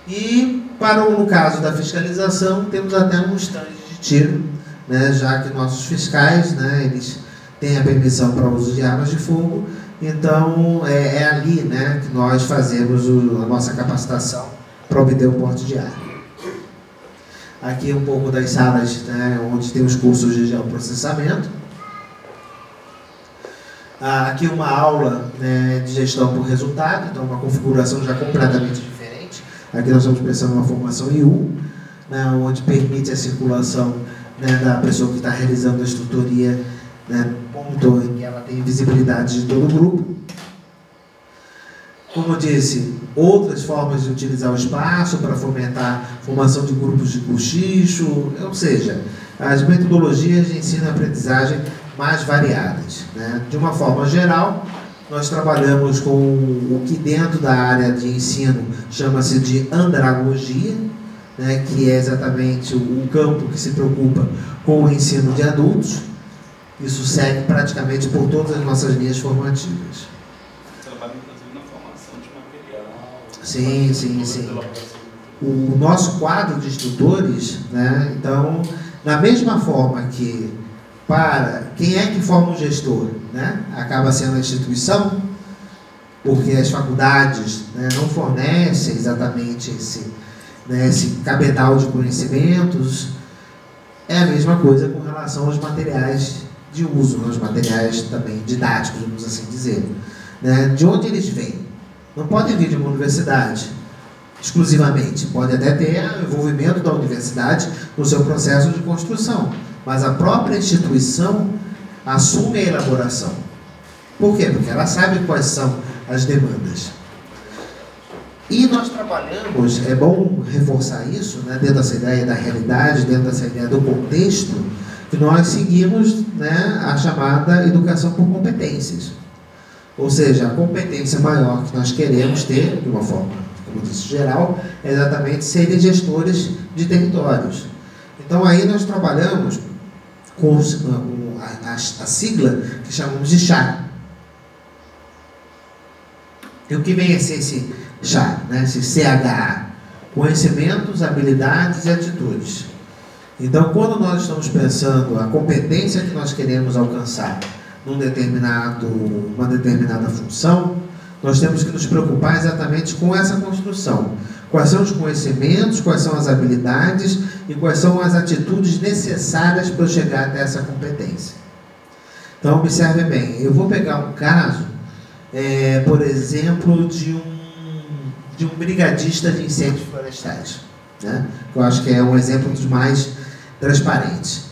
E, no caso da fiscalização, temos até um estande de tiro, né, já que nossos fiscais, né, eles têm a permissão para o uso de armas de fogo. Então, é ali, né, que nós fazemos a nossa capacitação para obter o porte de arma. Aqui um pouco das salas, né, onde tem os cursos de geoprocessamento. Aqui uma aula, né, de gestão por resultado, então uma configuração já completamente diferente. Aqui nós estamos pensando numa formação IU, né, onde permite a circulação, né, da pessoa que está realizando a instrutoria, né, ponto em que ela tem visibilidade de todo o grupo. Como eu disse, outras formas de utilizar o espaço para fomentar a formação de grupos de cochicho, ou seja, as metodologias de ensino e aprendizagem mais variadas, né? De uma forma geral, nós trabalhamos com o que dentro da área de ensino chama-se de andragogia, né? Que é exatamente o campo que se preocupa com o ensino de adultos. Isso segue praticamente por todas as nossas linhas formativas. Trabalha inclusive na formação de material. Sim, sim, sim. O nosso quadro de instrutores, né? Então, da mesma forma que para quem é que forma um gestor, né? Acaba sendo a instituição, porque as faculdades, né, não fornecem exatamente esse cabedal de conhecimentos. É a mesma coisa com relação aos materiais de uso, aos materiais também didáticos, vamos assim dizer, né? De onde eles vêm? Não podem vir de uma universidade exclusivamente, pode até ter o envolvimento da universidade no seu processo de construção, mas a própria instituição assume a elaboração. Por quê? Porque ela sabe quais são as demandas. E nós trabalhamos, é bom reforçar isso, né, dentro dessa ideia da realidade, dentro dessa ideia do contexto, que nós seguimos, né, a chamada educação por competências. Ou seja, a competência maior que nós queremos ter, de uma forma, como disse, geral, é exatamente serem gestores de territórios. Então aí nós trabalhamos com a sigla que chamamos de CHA. E o que vem a ser esse CHA, né? Esse CHA? Conhecimentos, habilidades e atitudes. Então, quando nós estamos pensando a competência que nós queremos alcançar uma determinada função, nós temos que nos preocupar exatamente com essa construção. Quais são os conhecimentos, quais são as habilidades e quais são as atitudes necessárias para eu chegar até essa competência. Então, observe bem, eu vou pegar um caso, por exemplo, de um brigadista de incêndios florestais, né? Eu acho que é um exemplo dos mais transparentes.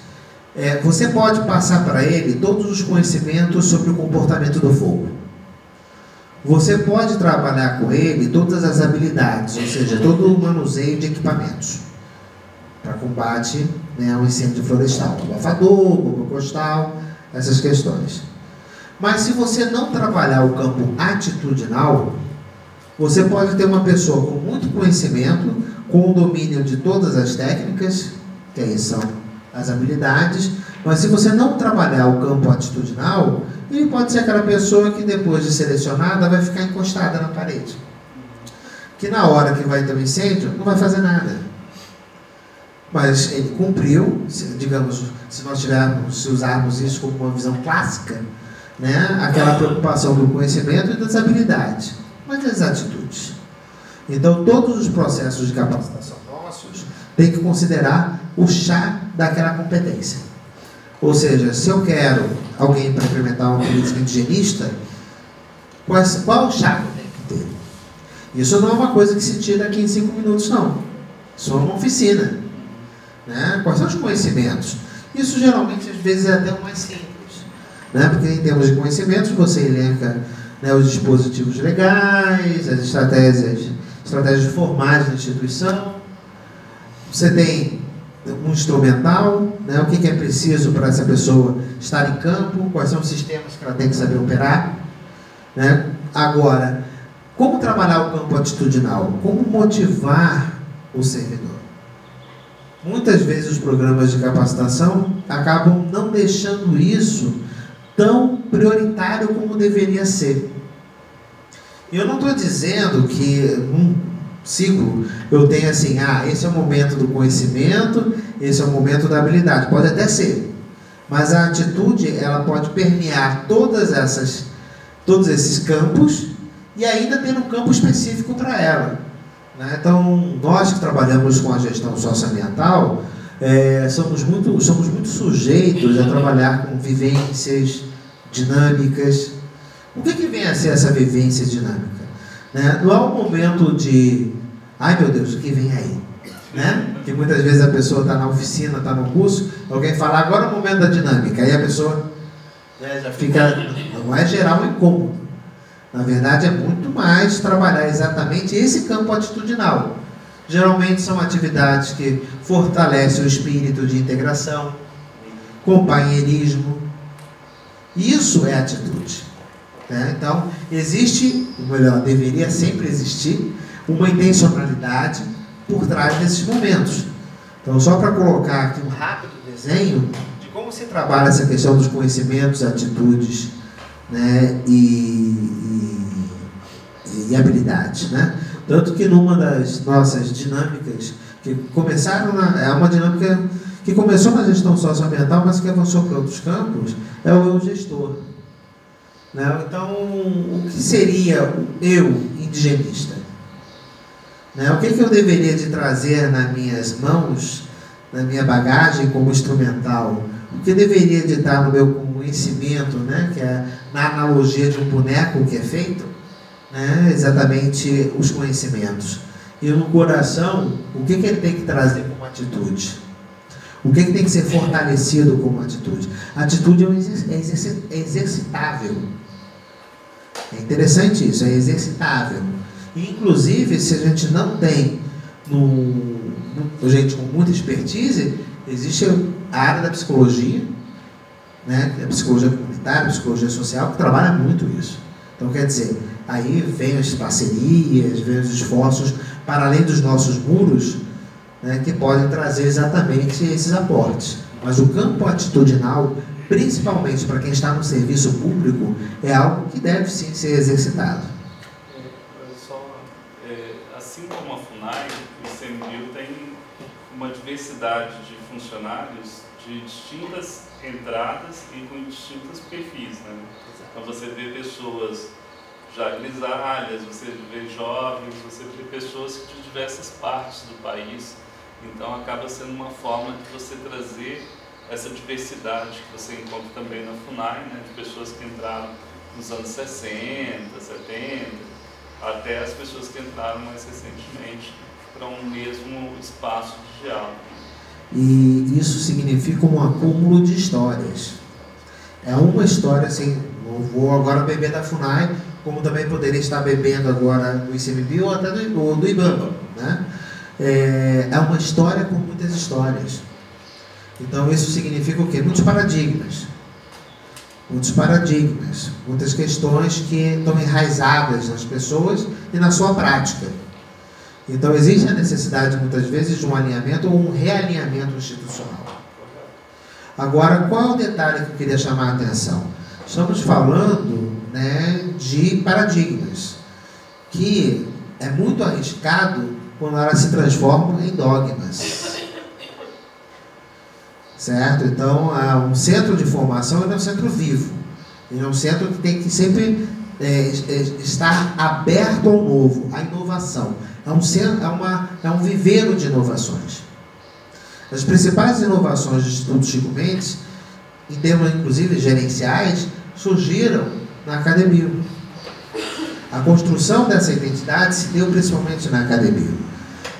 Você pode passar para ele todos os conhecimentos sobre o comportamento do fogo. Você pode trabalhar com ele todas as habilidades, ou seja, todo o manuseio de equipamentos para combate, né, ao incêndio florestal, abafador, bomba costal, essas questões. Mas se você não trabalhar o campo atitudinal, você pode ter uma pessoa com muito conhecimento, com o domínio de todas as técnicas, que aí são as habilidades, mas se você não trabalhar o campo atitudinal, ele pode ser aquela pessoa que depois de selecionada vai ficar encostada na parede. que na hora que vai ter um incêndio, não vai fazer nada. Mas ele cumpriu, digamos, se usarmos isso como uma visão clássica, né, aquela preocupação do conhecimento e das habilidades, mas das atitudes. Então, todos os processos de capacitação nossos têm que considerar o chá daquela competência. Ou seja, se eu quero alguém para implementar uma política indigenista, qual o chá que eu tenho que ter? Isso não é uma coisa que se tira aqui em 5 minutos, não. Isso é uma oficina. Né? Quais são os conhecimentos? Isso geralmente, às vezes, é até o mais simples. Né? Porque em termos de conhecimentos, você elenca, né, os dispositivos legais, as estratégias formais da instituição. Você tem um instrumental, né, o que é preciso para essa pessoa estar em campo, quais são os sistemas que ela tem que saber operar. Né? Agora, como trabalhar o campo atitudinal? Como motivar o servidor? Muitas vezes os programas de capacitação acabam não deixando isso tão prioritário como deveria ser. Eu não estou dizendo que num ciclo eu tenho assim, esse é o momento do conhecimento, esse é o momento da habilidade. Pode até ser, mas a atitude ela pode permear todos esses campos e ainda ter um campo específico para ela. Né? Então, nós que trabalhamos com a gestão socioambiental, somos muito sujeitos a trabalhar com vivências dinâmicas. O que vem a ser essa vivência dinâmica? Né? Não é um momento de, ai meu Deus, o que vem aí? Né? Que muitas vezes a pessoa está na oficina, está no curso, alguém fala, agora é o momento da dinâmica, aí a pessoa, né, já fica, não é gerar um incômodo. Na verdade, é muito mais trabalhar exatamente esse campo atitudinal. Geralmente são atividades que fortalecem o espírito de integração, companheirismo. Isso é atitude. Né? Então, existe, ou melhor, deveria sempre existir, uma intencionalidade por trás desses momentos. Então, só para colocar aqui um rápido desenho de como se trabalha essa questão dos conhecimentos, atitudes, né, e habilidades, né? Tanto que numa das nossas dinâmicas que começaram, é uma dinâmica que começou na gestão socioambiental, mas que avançou para outros campos, é o eu gestor. Né? Então, o que seria o eu indigenista? Né? O que eu deveria de trazer nas minhas mãos, na minha bagagem como instrumental? O que deveria de estar no meu conhecimento, né? Que é na analogia de um boneco que é feito, né? Exatamente os conhecimentos. E no coração, o que ele tem que trazer como atitude? O que tem que ser fortalecido como atitude? A atitude é exercitável. É interessante isso, é exercitável. Inclusive, se a gente não tem gente com muita expertise, existe a área da psicologia, né? A psicologia comunitária, a psicologia social, que trabalha muito isso. Então, quer dizer, aí vem as parcerias, vem os esforços para além dos nossos muros, né, que podem trazer exatamente esses aportes. Mas o campo atitudinal, principalmente para quem está no serviço público, é algo que deve sim ser exercitado. Assim como a FUNAI, o ICMBio tem uma diversidade de funcionários de distintas entradas e com distintos perfis, né? Então você vê pessoas já grisalhas, você vê jovens, você vê pessoas de diversas partes do país. Então acaba sendo uma forma de você trazer essa diversidade que você encontra também na FUNAI, né? De pessoas que entraram nos anos 60, 70, até as pessoas que entraram mais recentemente para um mesmo espaço de diálogo. E isso significa um acúmulo de histórias. É uma história, assim, eu vou agora beber da FUNAI, como também poderia estar bebendo agora do ICMBio ou até do IBAMA, né? É uma história com muitas histórias. Então isso significa o quê? Muitos paradigmas, muitas questões que estão enraizadas nas pessoas e na sua prática. Então existe a necessidade muitas vezes de um alinhamento ou um realinhamento institucional. Agora, qual é o detalhe que eu queria chamar a atenção? Estamos falando, né, de paradigmas que é muito arriscado quando elas se transformam em dogmas. Certo? Então, um centro de formação é um centro vivo. Ele é um centro que tem que sempre estar aberto ao novo, à inovação. É um viveiro de inovações. As principais inovações do Instituto Chico Mendes, em termos inclusive gerenciais, surgiram na academia. A construção dessa identidade se deu principalmente na academia.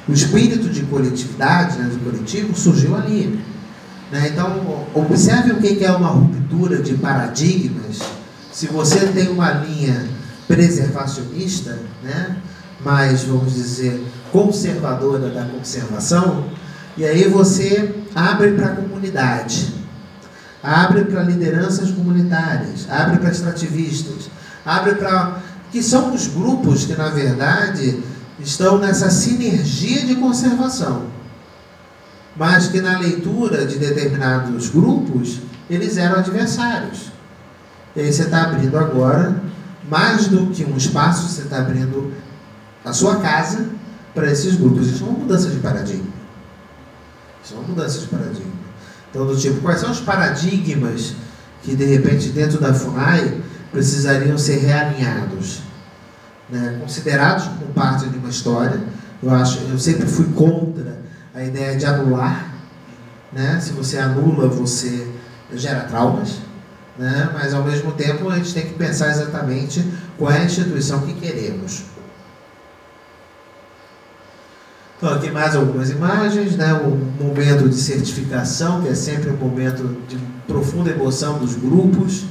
O espírito de coletividade, né, do coletivo, surgiu ali. Né? Então, observe o que é uma ruptura de paradigmas. Se você tem uma linha preservacionista, né, mais, vamos dizer, conservadora da conservação, e aí você abre para a comunidade, abre para lideranças comunitárias, abre para extrativistas, abre para... que são os grupos que, na verdade, estão nessa sinergia de conservação, mas que na leitura de determinados grupos, eles eram adversários. E aí você está abrindo agora, mais do que um espaço, você está abrindo a sua casa para esses grupos. Isso é uma mudança de paradigma. Isso é uma mudança de paradigma. Então, do tipo, quais são os paradigmas que, de repente, dentro da FUNAI, precisariam ser realinhados? Né? Considerados como parte de uma história. Eu sempre fui contra a ideia de anular. Né? Se você anula, você gera traumas. Né? Mas, ao mesmo tempo, a gente tem que pensar exatamente qual é a instituição que queremos. Então, aqui mais algumas imagens, né? O momento de certificação, que é sempre um momento de profunda emoção dos grupos,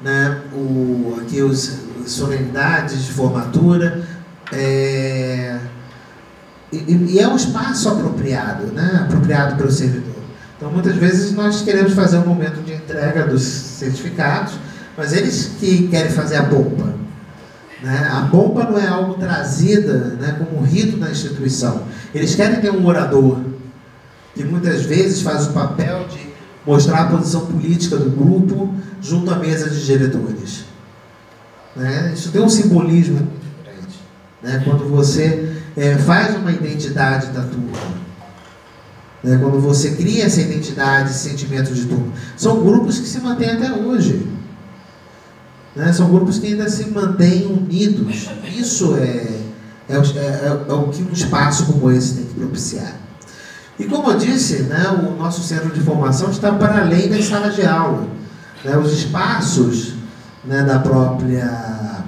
né? Aqui as solenidades de formatura, e é um espaço apropriado, né? Apropriado pelo servidor. Então, muitas vezes nós queremos fazer um momento de entrega dos certificados, mas eles que querem fazer a bomba. Né? A bomba não é algo trazida, né, como um rito da instituição. Eles querem ter um orador que muitas vezes faz o papel de mostrar a posição política do grupo junto à mesa de diretores. Né? Isso tem um simbolismo muito diferente. Né? Quando você faz uma identidade da turma. Né? Quando você cria essa identidade, esse sentimento de turma. São grupos que se mantêm até hoje. Né? São grupos que ainda se mantêm unidos. Isso é o que um espaço como esse tem que propiciar. E como eu disse, né, o nosso centro de formação está para além das salas de aula. Né? Os espaços, né, da própria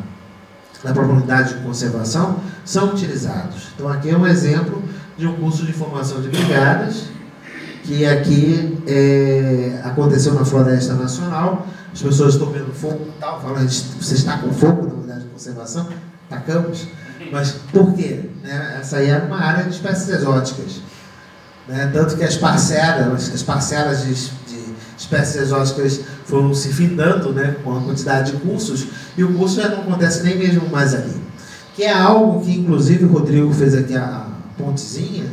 unidade de conservação são utilizados. Então aqui é um exemplo de um curso de formação de brigadas, que aqui aconteceu na Floresta Nacional. As pessoas estão vendo fogo e tal, falando, você está com fogo na unidade de conservação? Tacamos. Mas por quê? Né? Essa aí era uma área de espécies exóticas. Né? Tanto que as parcelas de espécies exóticas foram se findando, né, com a quantidade de cursos, e o curso já não acontece nem mesmo mais ali. Que é algo que, inclusive, o Rodrigo fez aqui a pontezinha.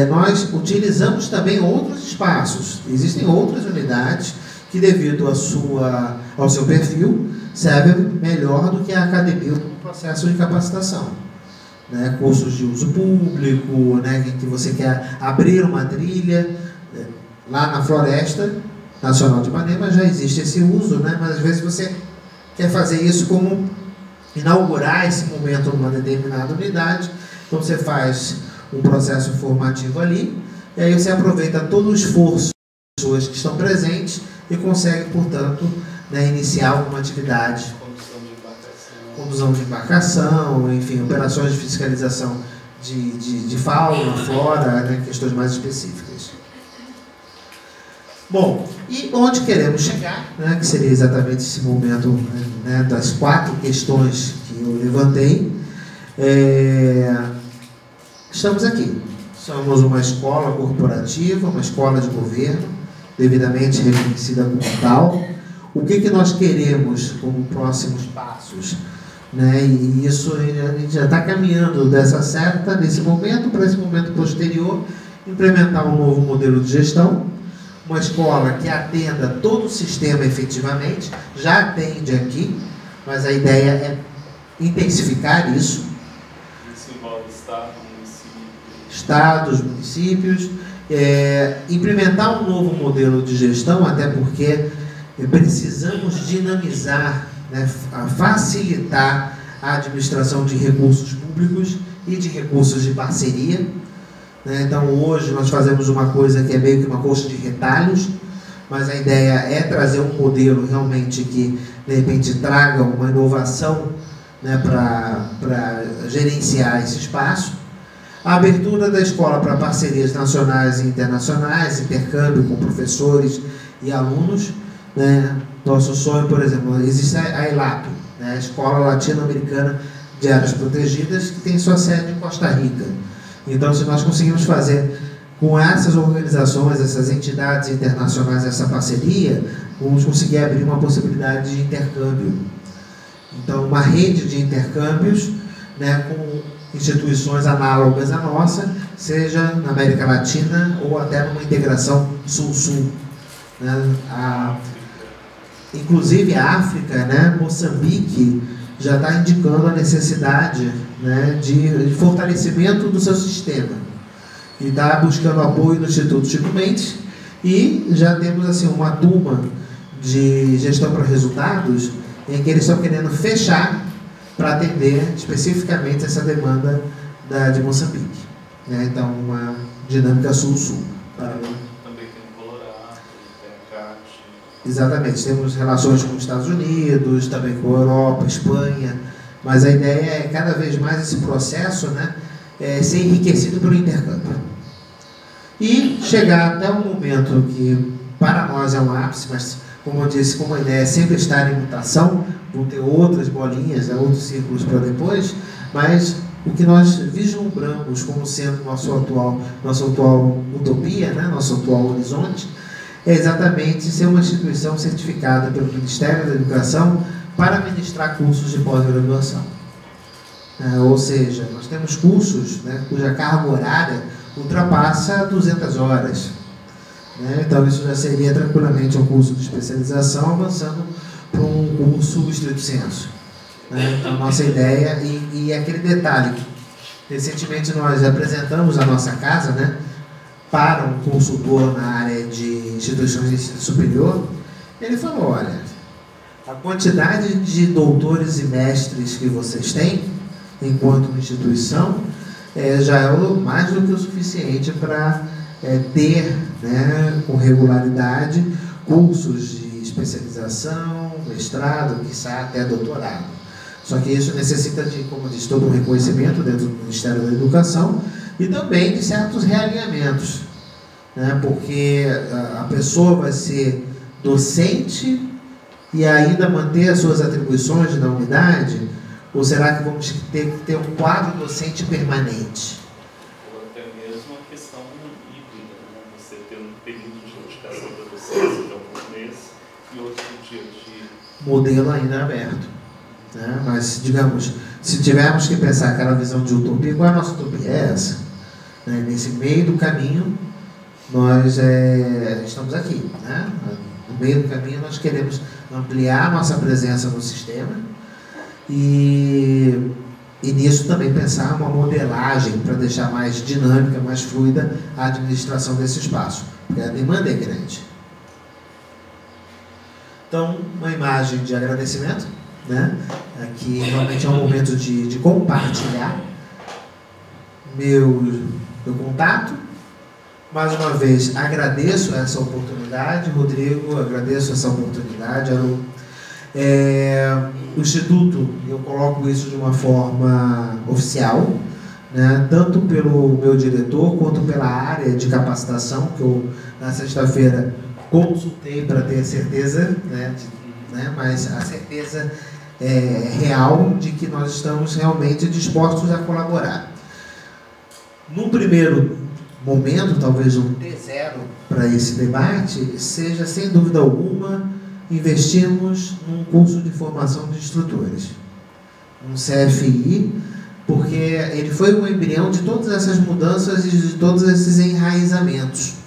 Nós utilizamos também outros espaços. Existem outras unidades que, devido ao seu perfil, servem melhor do que a academia no processo de capacitação. Né? Cursos de uso público, né, que você quer abrir uma trilha. Lá na Floresta Nacional de Ipanema já existe esse uso, né? Mas às vezes você quer fazer isso como inaugurar esse momento numa determinada unidade. Então você faz um processo formativo ali, e aí você aproveita todo o esforço das pessoas que estão presentes e consegue, portanto, né, iniciar alguma atividade. Condução de embarcação, enfim, operações de fiscalização de fauna, flora, né, questões mais específicas. Bom, e onde queremos chegar, né, que seria exatamente esse momento, né, das 4 questões que eu levantei. Estamos aqui. Somos uma escola corporativa, uma escola de governo, devidamente reconhecida como tal. O que nós queremos como próximos passos? Né? E isso a gente já está caminhando dessa seta, nesse momento, para esse momento posterior, implementar um novo modelo de gestão, uma escola que atenda todo o sistema efetivamente, já atende aqui, mas a ideia é intensificar isso. Esse Qual estado, município? Estados, municípios, implementar um novo modelo de gestão, até porque precisamos dinamizar, né, facilitar a administração de recursos públicos e de recursos de parceria. Né? Então, hoje nós fazemos uma coisa que é meio que uma coxa de retalhos, mas a ideia é trazer um modelo realmente que, de repente, traga uma inovação, né, para gerenciar esse espaço. A abertura da escola para parcerias nacionais e internacionais, intercâmbio com professores e alunos. Né? Nosso sonho, por exemplo, existe a ELAP, né, a Escola Latino-Americana de Áreas Protegidas, que tem sua sede em Costa Rica. Então, se nós conseguimos fazer com essas organizações, essas entidades internacionais, essa parceria, vamos conseguir abrir uma possibilidade de intercâmbio. Então, uma rede de intercâmbios, né, com instituições análogas à nossa, seja na América Latina ou até numa integração sul-sul. Né? Inclusive a África, né, Moçambique, já está indicando a necessidade, né, de fortalecimento do seu sistema. E está buscando apoio do Instituto Chico Mendes, e já temos assim, uma turma de gestão para resultados em que eles estão querendo fechar para atender especificamente essa demanda de Moçambique. Né? Então, uma dinâmica sul-sul. Também tem o Colorado, tem a CAT. Exatamente, temos relações com os Estados Unidos, também com a Europa, Espanha, mas a ideia é cada vez mais esse processo, né, ser enriquecido pelo intercâmbio. E chegar até um momento que para nós é um ápice, mas como eu disse, como a ideia é sempre estar em mutação, vão ter outras bolinhas, outros círculos para depois, mas o que nós vislumbramos como sendo nossa atual utopia, né, nosso atual horizonte, é exatamente ser uma instituição certificada pelo Ministério da Educação para ministrar cursos de pós-graduação. Ou seja, nós temos cursos, né, cuja carga horária ultrapassa 200 horas. Né? Então, isso já seria tranquilamente um curso de especialização, avançando para um curso estrito sensu. Né? Então, nossa ideia, e aquele detalhe, recentemente nós apresentamos a nossa casa, né, para um consultor na área de instituições de ensino superior. Ele falou, olha, a quantidade de doutores e mestres que vocês têm, enquanto instituição, já é mais do que o suficiente para ter, né, com regularidade, cursos de especialização, mestrado, quiçá até doutorado. Só que isso necessita de, como eu disse, todo um reconhecimento dentro do Ministério da Educação e também de certos realinhamentos, né, porque a pessoa vai ser docente e ainda manter as suas atribuições na unidade, ou será que vamos ter que ter um quadro docente permanente? Ou até mesmo a questão híbrida, né? Você ter um período de dedicação da docência, que é um mês, e outro dia de... Modelo ainda aberto. Né? Mas, digamos, se tivermos que pensar aquela visão de utopia, qual é a nossa utopia? É essa. Né? Nesse meio do caminho, nós estamos aqui. Né? No meio do caminho, nós queremos ampliar a nossa presença no sistema e nisso também pensar uma modelagem para deixar mais dinâmica, mais fluida a administração desse espaço, porque a demanda é grande. Então, uma imagem de agradecimento, né? Aqui realmente é um momento de compartilhar meu contato. Mais uma vez, agradeço essa oportunidade, Rodrigo, agradeço essa oportunidade. O Instituto, eu coloco isso de uma forma oficial, né, tanto pelo meu diretor quanto pela área de capacitação, que eu, na sexta-feira, consultei para ter certeza, mas a certeza real de que nós estamos realmente dispostos a colaborar. No primeiro momento, talvez um T0 para esse debate, seja, sem dúvida alguma, investirmos num curso de formação de instrutores, um CFI, porque ele foi o embrião de todas essas mudanças e de todos esses enraizamentos.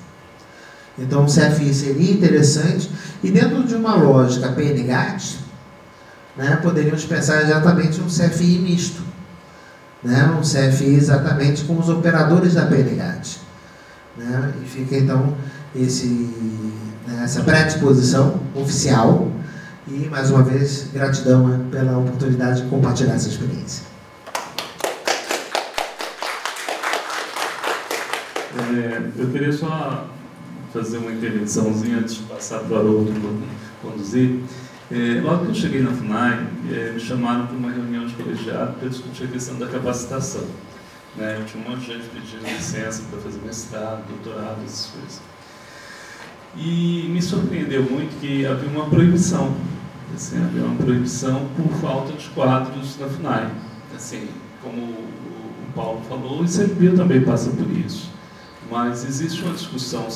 Então, o CFI seria interessante, e dentro de uma lógica PNGAT, né, poderíamos pensar exatamente um CFI misto, né, um CFI exatamente com os operadores da PNGAT. Né, e fica então essa predisposição oficial e, mais uma vez, gratidão pela oportunidade de compartilhar essa experiência. Eu queria só fazer uma intervençãozinha antes de passar para o outro conduzir. Logo que eu cheguei na FUNAI, me chamaram para uma reunião de colegiado para discutir a questão da capacitação. Eu tinha um monte de gente pedindo licença para fazer mestrado, doutorado, essas coisas. E me surpreendeu muito que havia uma proibição. Havia uma proibição por falta de quadros na FUNAI. Assim, como o Paulo falou, o ICMBio também passa por isso. Mas existe uma discussão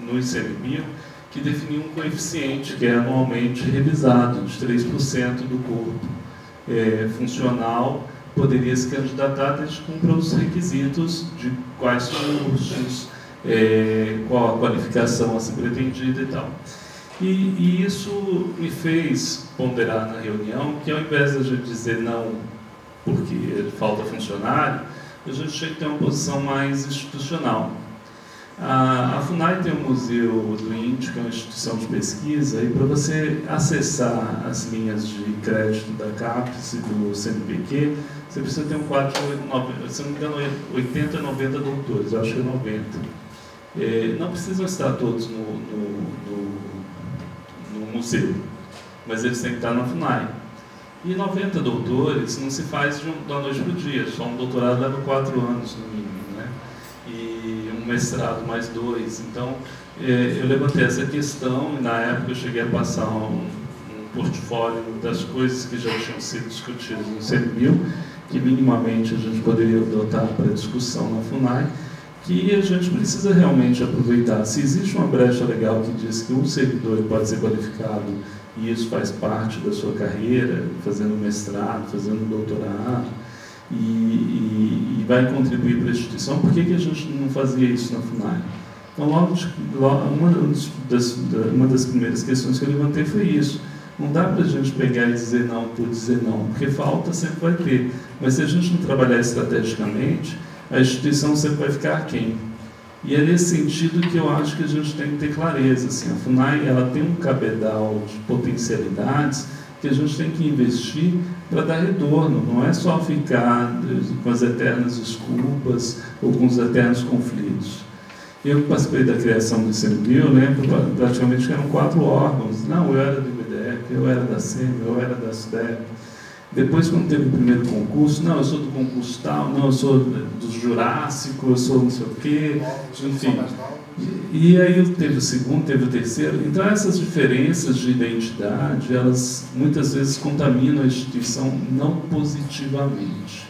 no ICMBio que definiu um coeficiente que é anualmente revisado, de 3% do corpo funcional, poderia se candidatar desde que cumpra os requisitos de quais cursos, qual a qualificação a ser pretendida e tal. E isso me fez ponderar na reunião que, ao invés de a gente dizer não porque falta funcionário, a gente tinha que ter uma posição mais institucional. A FUNAI tem um museu do INDE, que é uma instituição de pesquisa, e para você acessar as linhas de crédito da CAPES e do CNPq, você precisa ter um quadro de, se não me engano, 80, 90 doutores, eu acho que é 90. Não precisam estar todos no museu, mas eles têm que estar na FUNAI. E 90 doutores não se faz da noite para o dia, só um doutorado leva 4 anos no mínimo, né? E um mestrado mais 2. Então, eu levantei essa questão e na época eu cheguei a passar um portfólio das coisas que já tinham sido discutidas no CNBio, que minimamente a gente poderia adotar para discussão na FUNAI, que a gente precisa realmente aproveitar. Se existe uma brecha legal que diz que um servidor pode ser qualificado e isso faz parte da sua carreira, fazendo mestrado, fazendo doutorado, e vai contribuir para a instituição, por que a gente não fazia isso na FUNAI? Então, uma das primeiras questões que eu levantei foi isso. Não dá para a gente pegar e dizer não por dizer não, porque falta sempre vai ter. Mas se a gente não trabalhar estrategicamente, a instituição sempre vai ficar aquém. E é nesse sentido que eu acho que a gente tem que ter clareza. Assim, a FUNAI ela tem um cabedal de potencialidades que a gente tem que investir para dar retorno. Não é só ficar com as eternas desculpas ou com os eternos conflitos. Eu que participei da criação do ICMBio, eu lembro praticamente que eram 4 órgãos. Não, eu era do IBDEC, eu era da SEMI, eu era da SUDEP. Depois, quando teve o primeiro concurso, não, eu sou do concurso tal, não, eu sou do Jurássico, eu sou não sei o quê, enfim. E aí teve o segundo, teve o terceiro. Então, essas diferenças de identidade, elas muitas vezes contaminam a instituição não positivamente.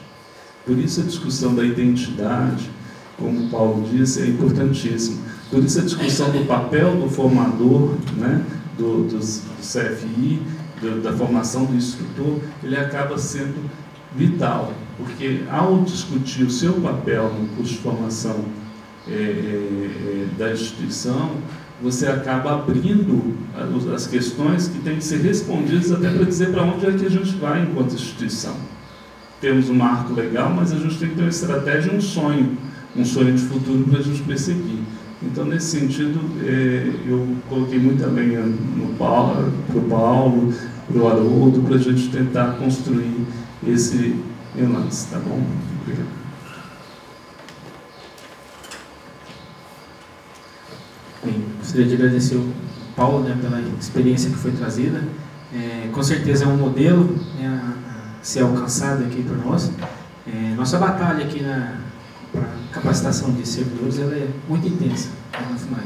Por isso a discussão da identidade, como o Paulo disse, é importantíssima. Por isso a discussão do papel do formador, né, do CFI, da formação do instrutor, ele acaba sendo vital, porque ao discutir o seu papel no curso de formação da instituição, você acaba abrindo as questões que têm que ser respondidas até para dizer para onde é que a gente vai enquanto instituição. Temos um marco legal, mas a gente tem que ter uma estratégia, um sonho de futuro para a gente perseguir. Então, nesse sentido, eu coloquei muita lenha para o Paulo, para o Haroldo, para a gente tentar construir esse lance, tá bom? Obrigado. Bem, gostaria de agradecer o Paulo, né, pela experiência que foi trazida. Com certeza é um modelo, né, a ser alcançado aqui por nós. Nossa batalha aqui para capacitação de servidores ela é muito intensa na FUNAI.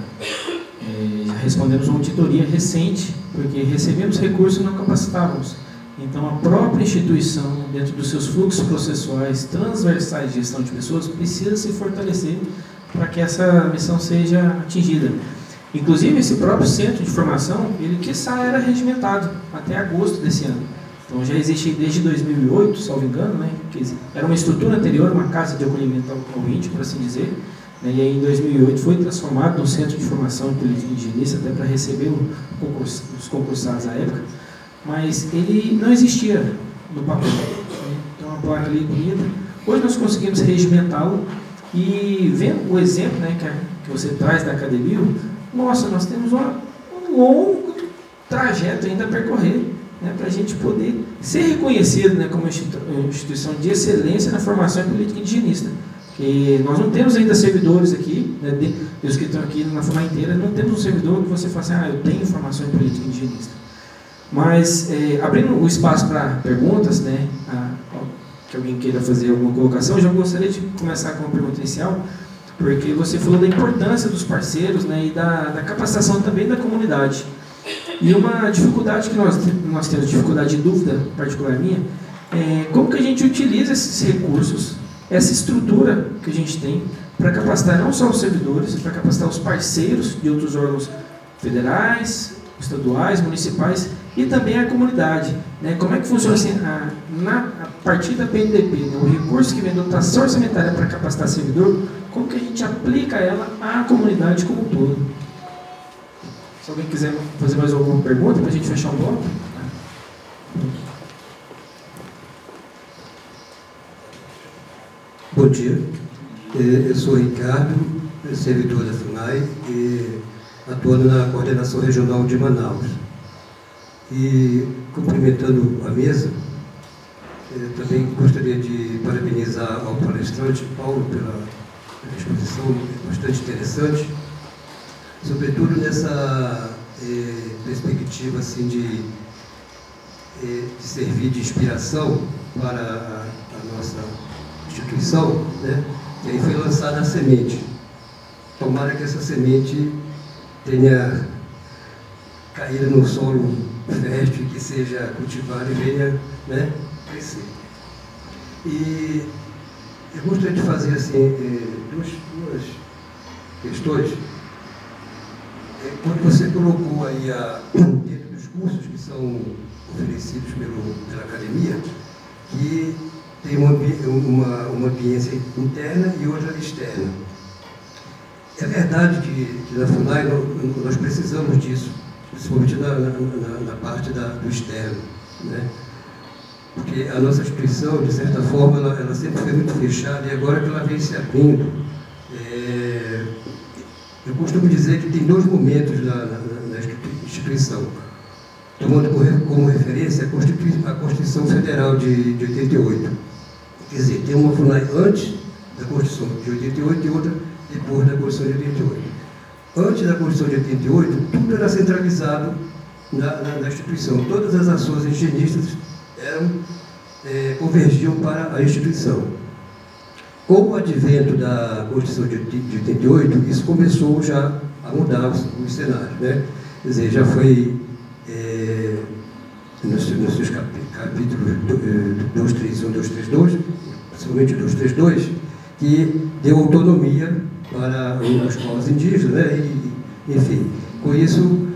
Já respondemos uma auditoria recente, porque recebemos recursos e não capacitávamos. Então, a própria instituição, dentro dos seus fluxos processuais transversais de gestão de pessoas, precisa se fortalecer para que essa missão seja atingida. Inclusive, esse próprio centro de formação, ele quiçá era regimentado até agosto desse ano. Então, já existe desde 2008, salvo engano, né, que era uma estrutura anterior, uma casa de acolhimento ao índio, por assim dizer, né, e aí em 2008 foi transformado num centro de formação em política indigenista, até para receber os concursados à época, mas ele não existia no papel. Né? Então, uma placa ali bonita, Hoje nós conseguimos regimentá-lo e vendo o exemplo, né, que você traz da academia, nossa, nós temos um longo trajeto ainda a percorrer, né, para a gente poder ser reconhecido, né, como instituição de excelência na formação em política indigenista. Que nós não temos ainda servidores aqui, né, os que estão aqui na FUNAI inteira, não temos um servidor que você fala assim, eu tenho formação em política indigenista. Mas, abrindo o espaço para perguntas, né, que alguém queira fazer alguma colocação, eu já gostaria de começar com uma pergunta inicial, porque você falou da importância dos parceiros, né, e da capacitação também da comunidade. E uma dificuldade que nós temos, dificuldade de dúvida particular minha, é como que a gente utiliza esses recursos, essa estrutura que a gente tem para capacitar não só os servidores, para capacitar os parceiros de outros órgãos federais, estaduais, municipais e também a comunidade, né? Como é que funciona assim, a partir da PNDP, né? O recurso que vem da dotação orçamentária para capacitar servidor, como que a gente aplica ela à comunidade como um todo? Se alguém quiser fazer mais alguma pergunta para a gente fechar o bloco. Bom dia, eu sou Ricardo, servidor da FUNAI e atuando na coordenação regional de Manaus. E cumprimentando a mesa, também gostaria de parabenizar ao palestrante Paulo pela exposição bastante interessante, sobretudo nessa perspectiva assim, de servir de inspiração para a nossa instituição, né? E aí foi lançada a semente. Tomara que essa semente tenha caído no solo fértil, que seja cultivada e venha, né, crescer. E eu gostaria de fazer assim, duas questões. Quando você colocou aí dentro dos cursos que são oferecidos pela academia, que tem uma ambiência interna e outra externa. É verdade que na FUNAI nós precisamos disso, principalmente na parte do externo, né? Porque a nossa instituição, de certa forma, ela sempre foi muito fechada e agora que ela vem se abrindo, eu costumo dizer que tem dois momentos na instituição, tomando como referência a Constituição Federal de 88. Quer dizer, tem uma FUNAI antes da Constituição de 88 e outra depois da Constituição de 88. Antes da Constituição de 88, tudo era centralizado na instituição. Todas as ações indigenistas convergiam para a instituição. Com o advento da Constituição de 88, isso começou já a mudar os cenários, né? Quer dizer, já foi nos seus capítulos 231 e 232, principalmente 232, que deu autonomia para os povos indígenas, né? E, enfim, com isso,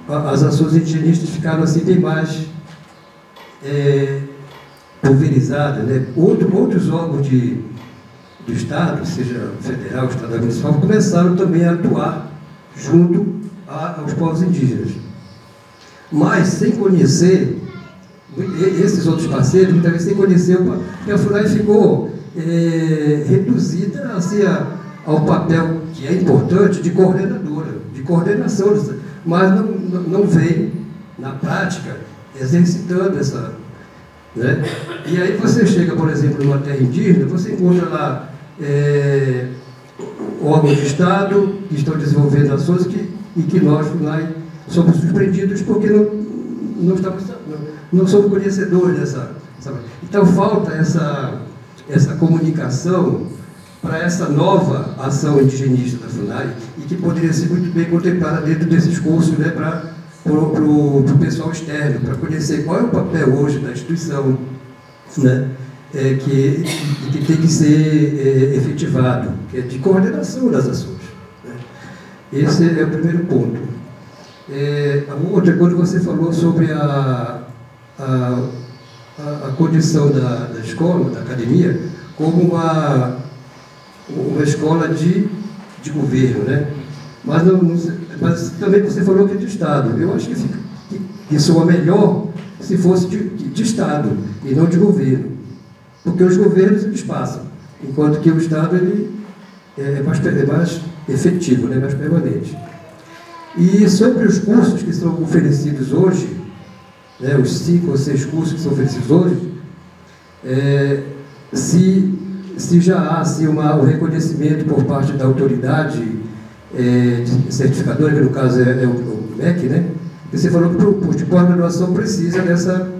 as ações indigenistas ficaram assim bem mais pulverizadas, né? Outros órgãos do Estado, seja federal, estadual, municipal, começaram também a atuar junto aos povos indígenas. Mas, sem conhecer, esses outros parceiros, muitas vezes sem conhecer, a FUNAI ficou reduzida assim, ao papel que é importante de coordenadora, de coordenação, mas não vem, na prática, exercitando essa... Né? E aí você chega, por exemplo, numa terra indígena, você encontra lá órgãos de Estado que estão desenvolvendo ações e que nós, FUNAI, somos surpreendidos porque não somos conhecedores dessa... Então falta essa comunicação para essa nova ação indigenista da FUNAI e que poderia ser muito bem contemplada dentro desses cursos, né, para o pessoal externo, para conhecer qual é o papel hoje da instituição, né, que tem que ser efetivado, que é de coordenação das ações, né. Esse é o primeiro ponto. A outra, quando você falou sobre a condição da escola, da academia, como uma escola de governo, né? Mas também você falou que é de Estado. Eu acho que soa melhor se fosse de Estado e não de governo. porque os governos eles passam, enquanto que o Estado ele é mais efetivo, né, mais permanente. E sobre os cursos que são oferecidos hoje, né, os 5 ou 6 cursos que são oferecidos hoje, se já há assim, um reconhecimento por parte da autoridade certificadora, que no caso é o MEC, né? E você falou que o curso de pós-graduação precisa dessa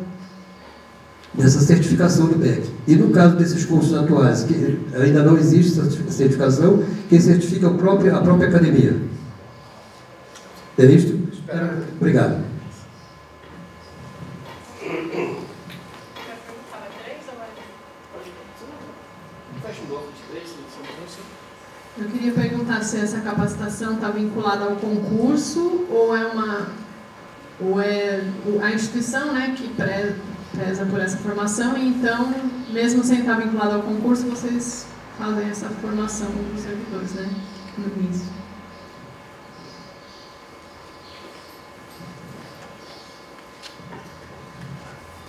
certificação do MEC. E no caso desses cursos atuais, que ainda não existe essa certificação, quem certifica a própria academia. É isto? Obrigado. Eu queria perguntar se essa capacitação está vinculada ao concurso ou é a instituição, né, que preza por essa formação, e então, mesmo sem estar vinculada ao concurso, vocês fazem essa formação dos servidores, né, no início.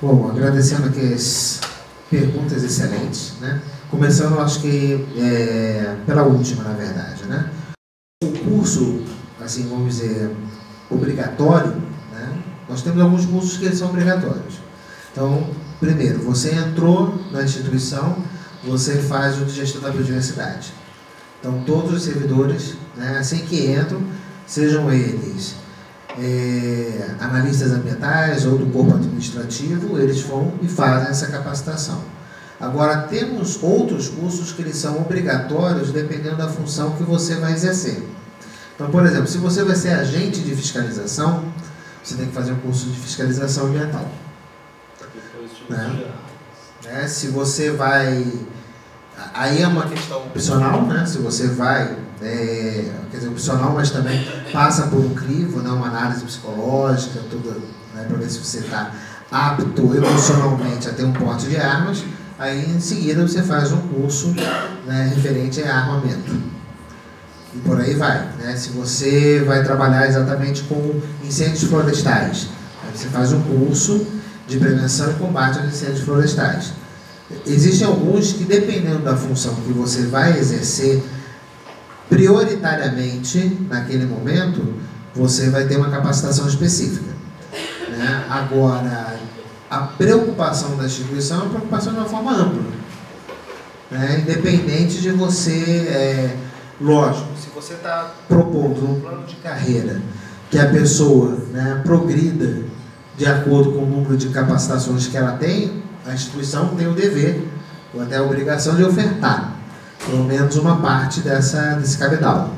Bom, agradecendo aqui as perguntas excelentes, né? Começando, acho que pela última, na verdade, né? O curso, assim, vamos dizer, obrigatório, né? Nós temos alguns cursos que são obrigatórios. Então, primeiro, você entrou na instituição, você faz o de gestão da biodiversidade. Então, todos os servidores, né, assim que entram, sejam eles analistas ambientais ou do corpo administrativo, eles vão e fazem essa capacitação. Agora, temos outros cursos que eles são obrigatórios dependendo da função que você vai exercer. Então, por exemplo, se você vai ser agente de fiscalização, você tem que fazer um curso de fiscalização ambiental. Né? Se você vai... Aí é uma questão opcional, né? Se você vai... quer dizer, opcional, mas também passa por um crivo, né? Uma análise psicológica, tudo, né? Para ver se você está apto emocionalmente a ter um porte de armas. Aí, em seguida, você faz um curso, né, referente a armamento. E por aí vai, né? Se você vai trabalhar exatamente com incêndios florestais, aí você faz um curso de prevenção e combate aos incêndios florestais. Existem alguns que, dependendo da função que você vai exercer, prioritariamente, naquele momento, você vai ter uma capacitação específica, né? Agora, a preocupação da instituição é uma preocupação de uma forma ampla, né? Independente de você, lógico, se você está propondo um plano de carreira que a pessoa, né, progrida de acordo com o número de capacitações que ela tem, a instituição tem o dever, ou até a obrigação de ofertar pelo menos uma parte desse cabedal.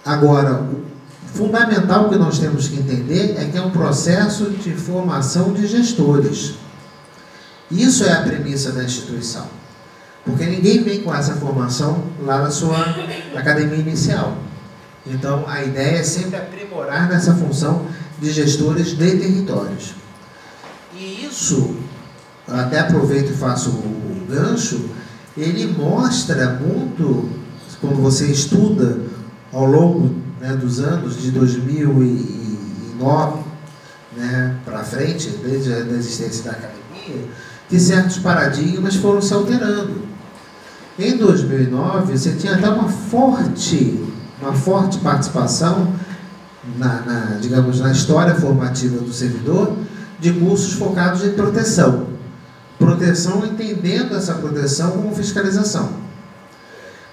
Agora, o fundamental que nós temos que entender é que é um processo de formação de gestores. Isso é a premissa da instituição. Porque ninguém vem com essa formação lá na sua academia inicial. Então, a ideia é sempre aprimorar nessa função de gestores de territórios. E isso, até aproveito e faço o gancho, ele mostra muito, quando você estuda ao longo, né, dos anos de 2009, né, para frente, desde a existência da academia, que certos paradigmas foram se alterando. Em 2009, você tinha até uma forte participação digamos, na história formativa do servidor de cursos focados em proteção. Proteção, entendendo essa proteção como fiscalização.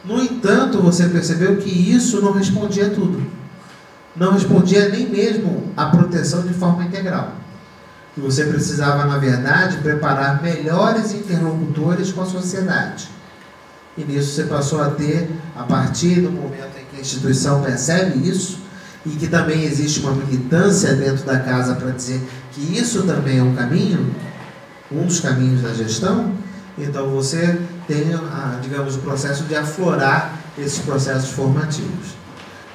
No entanto, você percebeu que isso não respondia a tudo. Não respondia nem mesmo à proteção de forma integral. E você precisava, na verdade, preparar melhores interlocutores com a sociedade. E nisso você passou a ter, a partir do momento em que a instituição percebe isso, e que também existe uma militância dentro da casa para dizer que isso também é um caminho, um dos caminhos da gestão, então você tem, digamos, o processo de aflorar esses processos formativos.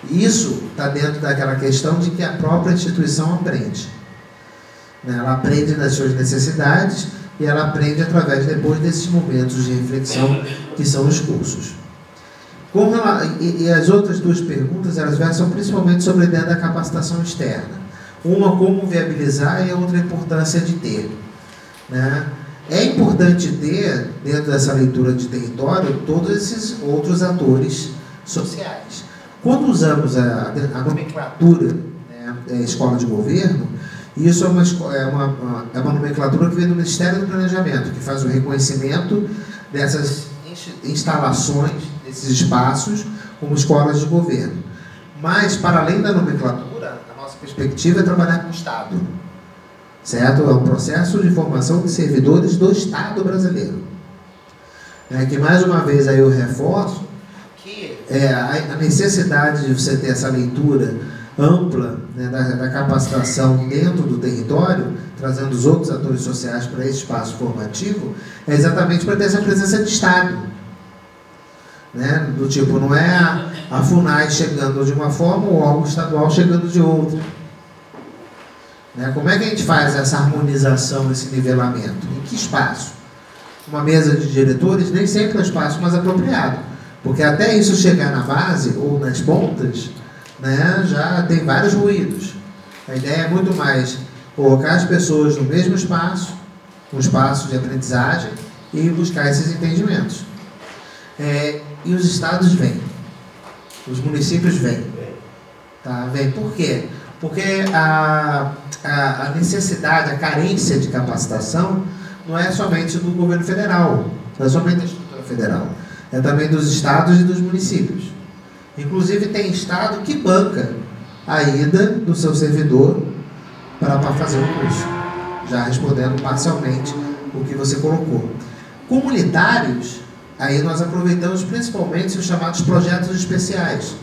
Isso está dentro daquela questão de que a própria instituição aprende. Ela aprende nas suas necessidades e ela aprende através, depois desses momentos de reflexão que são os cursos. E as outras duas perguntas, elas versam principalmente sobre a ideia da capacitação externa. Uma, como viabilizar, e a outra, a importância de ter, né? É importante ter, dentro dessa leitura de território, todos esses outros atores sociais. Quando usamos a nomenclatura, né, escola de governo, isso é uma nomenclatura que vem do Ministério do Planejamento, que faz o reconhecimento dessas instalações, desses espaços, como escolas de governo. Mas, para além da nomenclatura, a nossa perspectiva é trabalhar com o Estado. Certo? É um processo de formação de servidores do Estado brasileiro. Que, mais uma vez, aí eu reforço que a necessidade de você ter essa leitura ampla, né, da capacitação dentro do território, trazendo os outros atores sociais para esse espaço formativo, é exatamente para ter essa presença de Estado. Né? Do tipo, não é a FUNAI chegando de uma forma ou o órgão estadual chegando de outra. Como é que a gente faz essa harmonização, esse nivelamento? Em que espaço? Uma mesa de diretores nem sempre é o espaço mais apropriado, porque até isso chegar na base ou nas pontas, né, já tem vários ruídos. A ideia é muito mais colocar as pessoas no mesmo espaço, um espaço de aprendizagem, e buscar esses entendimentos. E os estados vêm, os municípios vêm. Tá? Vem por quê? Porque a necessidade, a carência de capacitação não é somente do governo federal, não é somente da estrutura federal, é também dos estados e dos municípios. Inclusive tem estado que banca a ida do seu servidor para fazer o curso, já respondendo parcialmente o que você colocou. Comunitários, aí nós aproveitamos principalmente os chamados projetos especiais.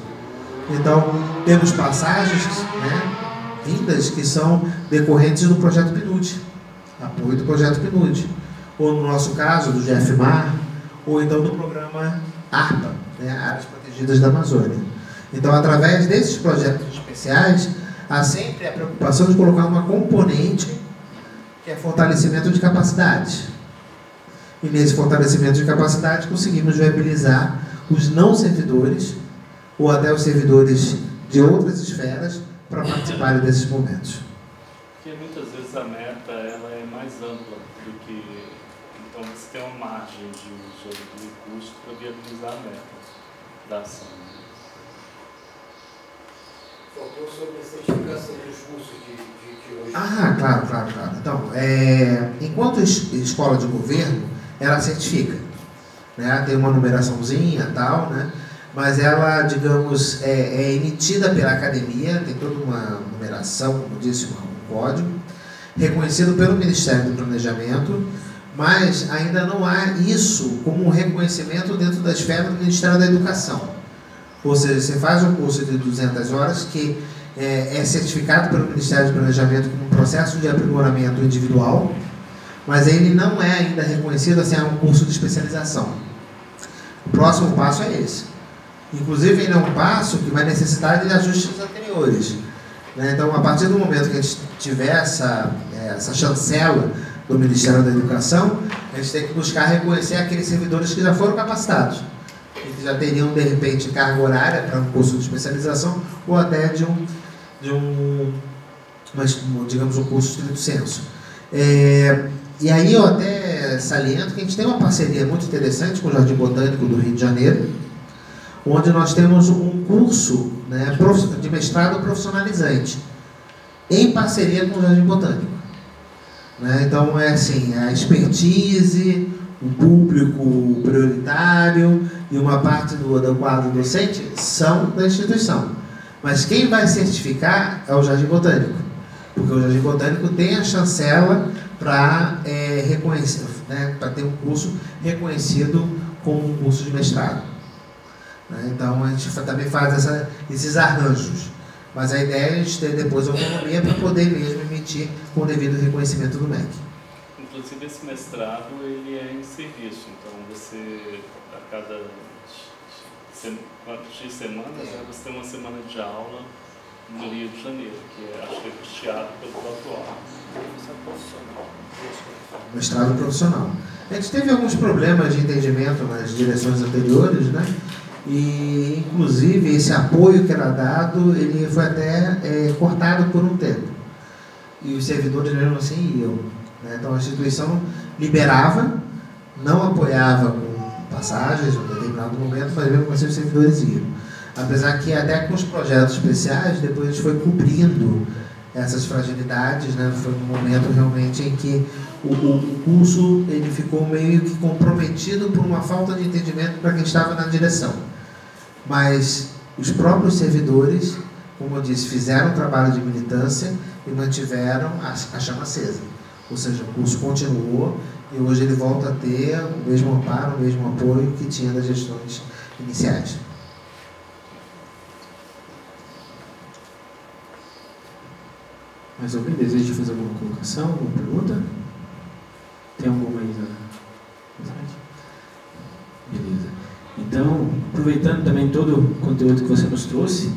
Então, temos passagens, né, vindas que são decorrentes do projeto PNUD, apoio do projeto PNUD, ou no nosso caso, do GFMAR, ou então do programa ARPA, né, Áreas Protegidas da Amazônia. Então, através desses projetos especiais, há sempre a preocupação de colocar uma componente que é fortalecimento de capacidades. E nesse fortalecimento de capacidade, conseguimos viabilizar os não servidores, ou até os servidores de outras esferas, para participarem desses momentos. Porque muitas vezes a meta ela é mais ampla do que... Então você tem uma margem de uso do recurso para viabilizar a meta da ação. Faltou sobre a certificação dos cursos de hoje. Claro. Então, enquanto escola de governo, ela certifica. Né? Tem uma numeraçãozinha e tal, né? Mas ela, digamos, é emitida pela academia, tem toda uma numeração, como disse, um código, reconhecido pelo Ministério do Planejamento, mas ainda não há isso como um reconhecimento dentro da esfera do Ministério da Educação. Ou seja, você faz um curso de 200 horas que é certificado pelo Ministério do Planejamento como um processo de aprimoramento individual, mas ele não é ainda reconhecido assim, um curso de especialização. O próximo passo é esse. Inclusive, ele é um passo que vai necessitar de ajustes anteriores. Né? Então, a partir do momento que a gente tiver essa chancela do Ministério da Educação, a gente tem que buscar reconhecer aqueles servidores que já foram capacitados, e que já teriam, de repente, carga horária para um curso de especialização, ou até digamos, um curso estrito sensu. E aí eu até saliento que a gente tem uma parceria muito interessante com o Jardim Botânico do Rio de Janeiro, onde nós temos um curso, né, de mestrado profissionalizante, em parceria com o Jardim Botânico. Né? Então, é assim, a expertise, o público prioritário e uma parte do quadro docente são da instituição. Mas quem vai certificar é o Jardim Botânico, porque o Jardim Botânico tem a chancela para reconhecer, né, para ter um curso reconhecido como um curso de mestrado. Então, a gente também faz esses arranjos. Mas a ideia é a gente ter depois autonomia para poder mesmo emitir com o devido reconhecimento do MEC. Inclusive, esse mestrado ele é em serviço. Então, você, a cada X semanas, você tem uma semana de aula no Rio de Janeiro, que acho que é custeado pelo próprio órgão. Mestrado profissional. A gente teve alguns problemas de entendimento nas direções anteriores, né? E, inclusive, esse apoio que era dado, ele foi até cortado por um tempo. E os servidores mesmo assim iam. Né? Então, a instituição liberava, não apoiava com passagens em um determinado momento, mas mesmo assim os servidores iam. Apesar que até com os projetos especiais, depois a gente foi cobrindo essas fragilidades, né? Foi um momento realmente em que o curso ele ficou meio que comprometido por uma falta de entendimento para quem estava na direção. Mas os próprios servidores, como eu disse, fizeram um trabalho de militância e mantiveram a chama acesa. Ou seja, o curso continuou e hoje ele volta a ter o mesmo amparo, o mesmo apoio que tinha das gestões iniciais. Mais alguém deseja fazer alguma colocação, alguma pergunta? Tem alguma aí na slide? Beleza. Então, aproveitando também todo o conteúdo que você nos trouxe,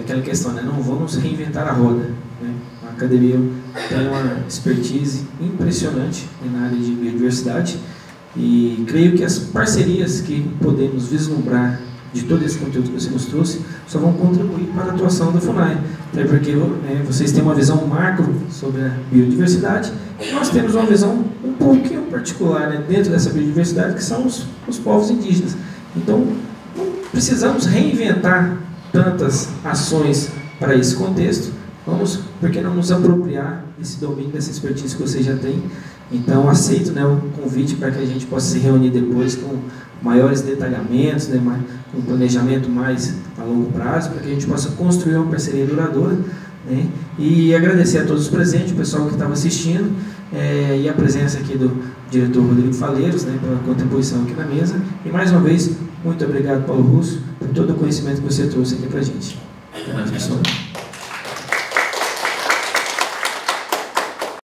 aquela questão, né? Não vamos reinventar a roda, né? A academia tem uma expertise impressionante, né, na área de biodiversidade, e creio que as parcerias que podemos vislumbrar de todo esse conteúdo que você nos trouxe só vão contribuir para a atuação da FUNAI, até porque vocês têm uma visão macro sobre a biodiversidade e nós temos uma visão um pouquinho particular, né, dentro dessa biodiversidade, que são os povos indígenas. Então, não precisamos reinventar tantas ações para esse contexto. Vamos, por que não nos apropriar desse domínio, dessa expertise que você já tem? Então, aceito, né, o convite para que a gente possa se reunir depois com maiores detalhamentos, né, com um planejamento mais a longo prazo, para que a gente possa construir uma parceria duradoura, né, e agradecer a todos os presentes, o pessoal que estava assistindo, e a presença aqui do diretor Rodrigo Faleiros, né, pela contribuição aqui na mesa. E, mais uma vez, muito obrigado, Paulo Russo, por todo o conhecimento que você trouxe aqui para a gente. Até mais, pessoal.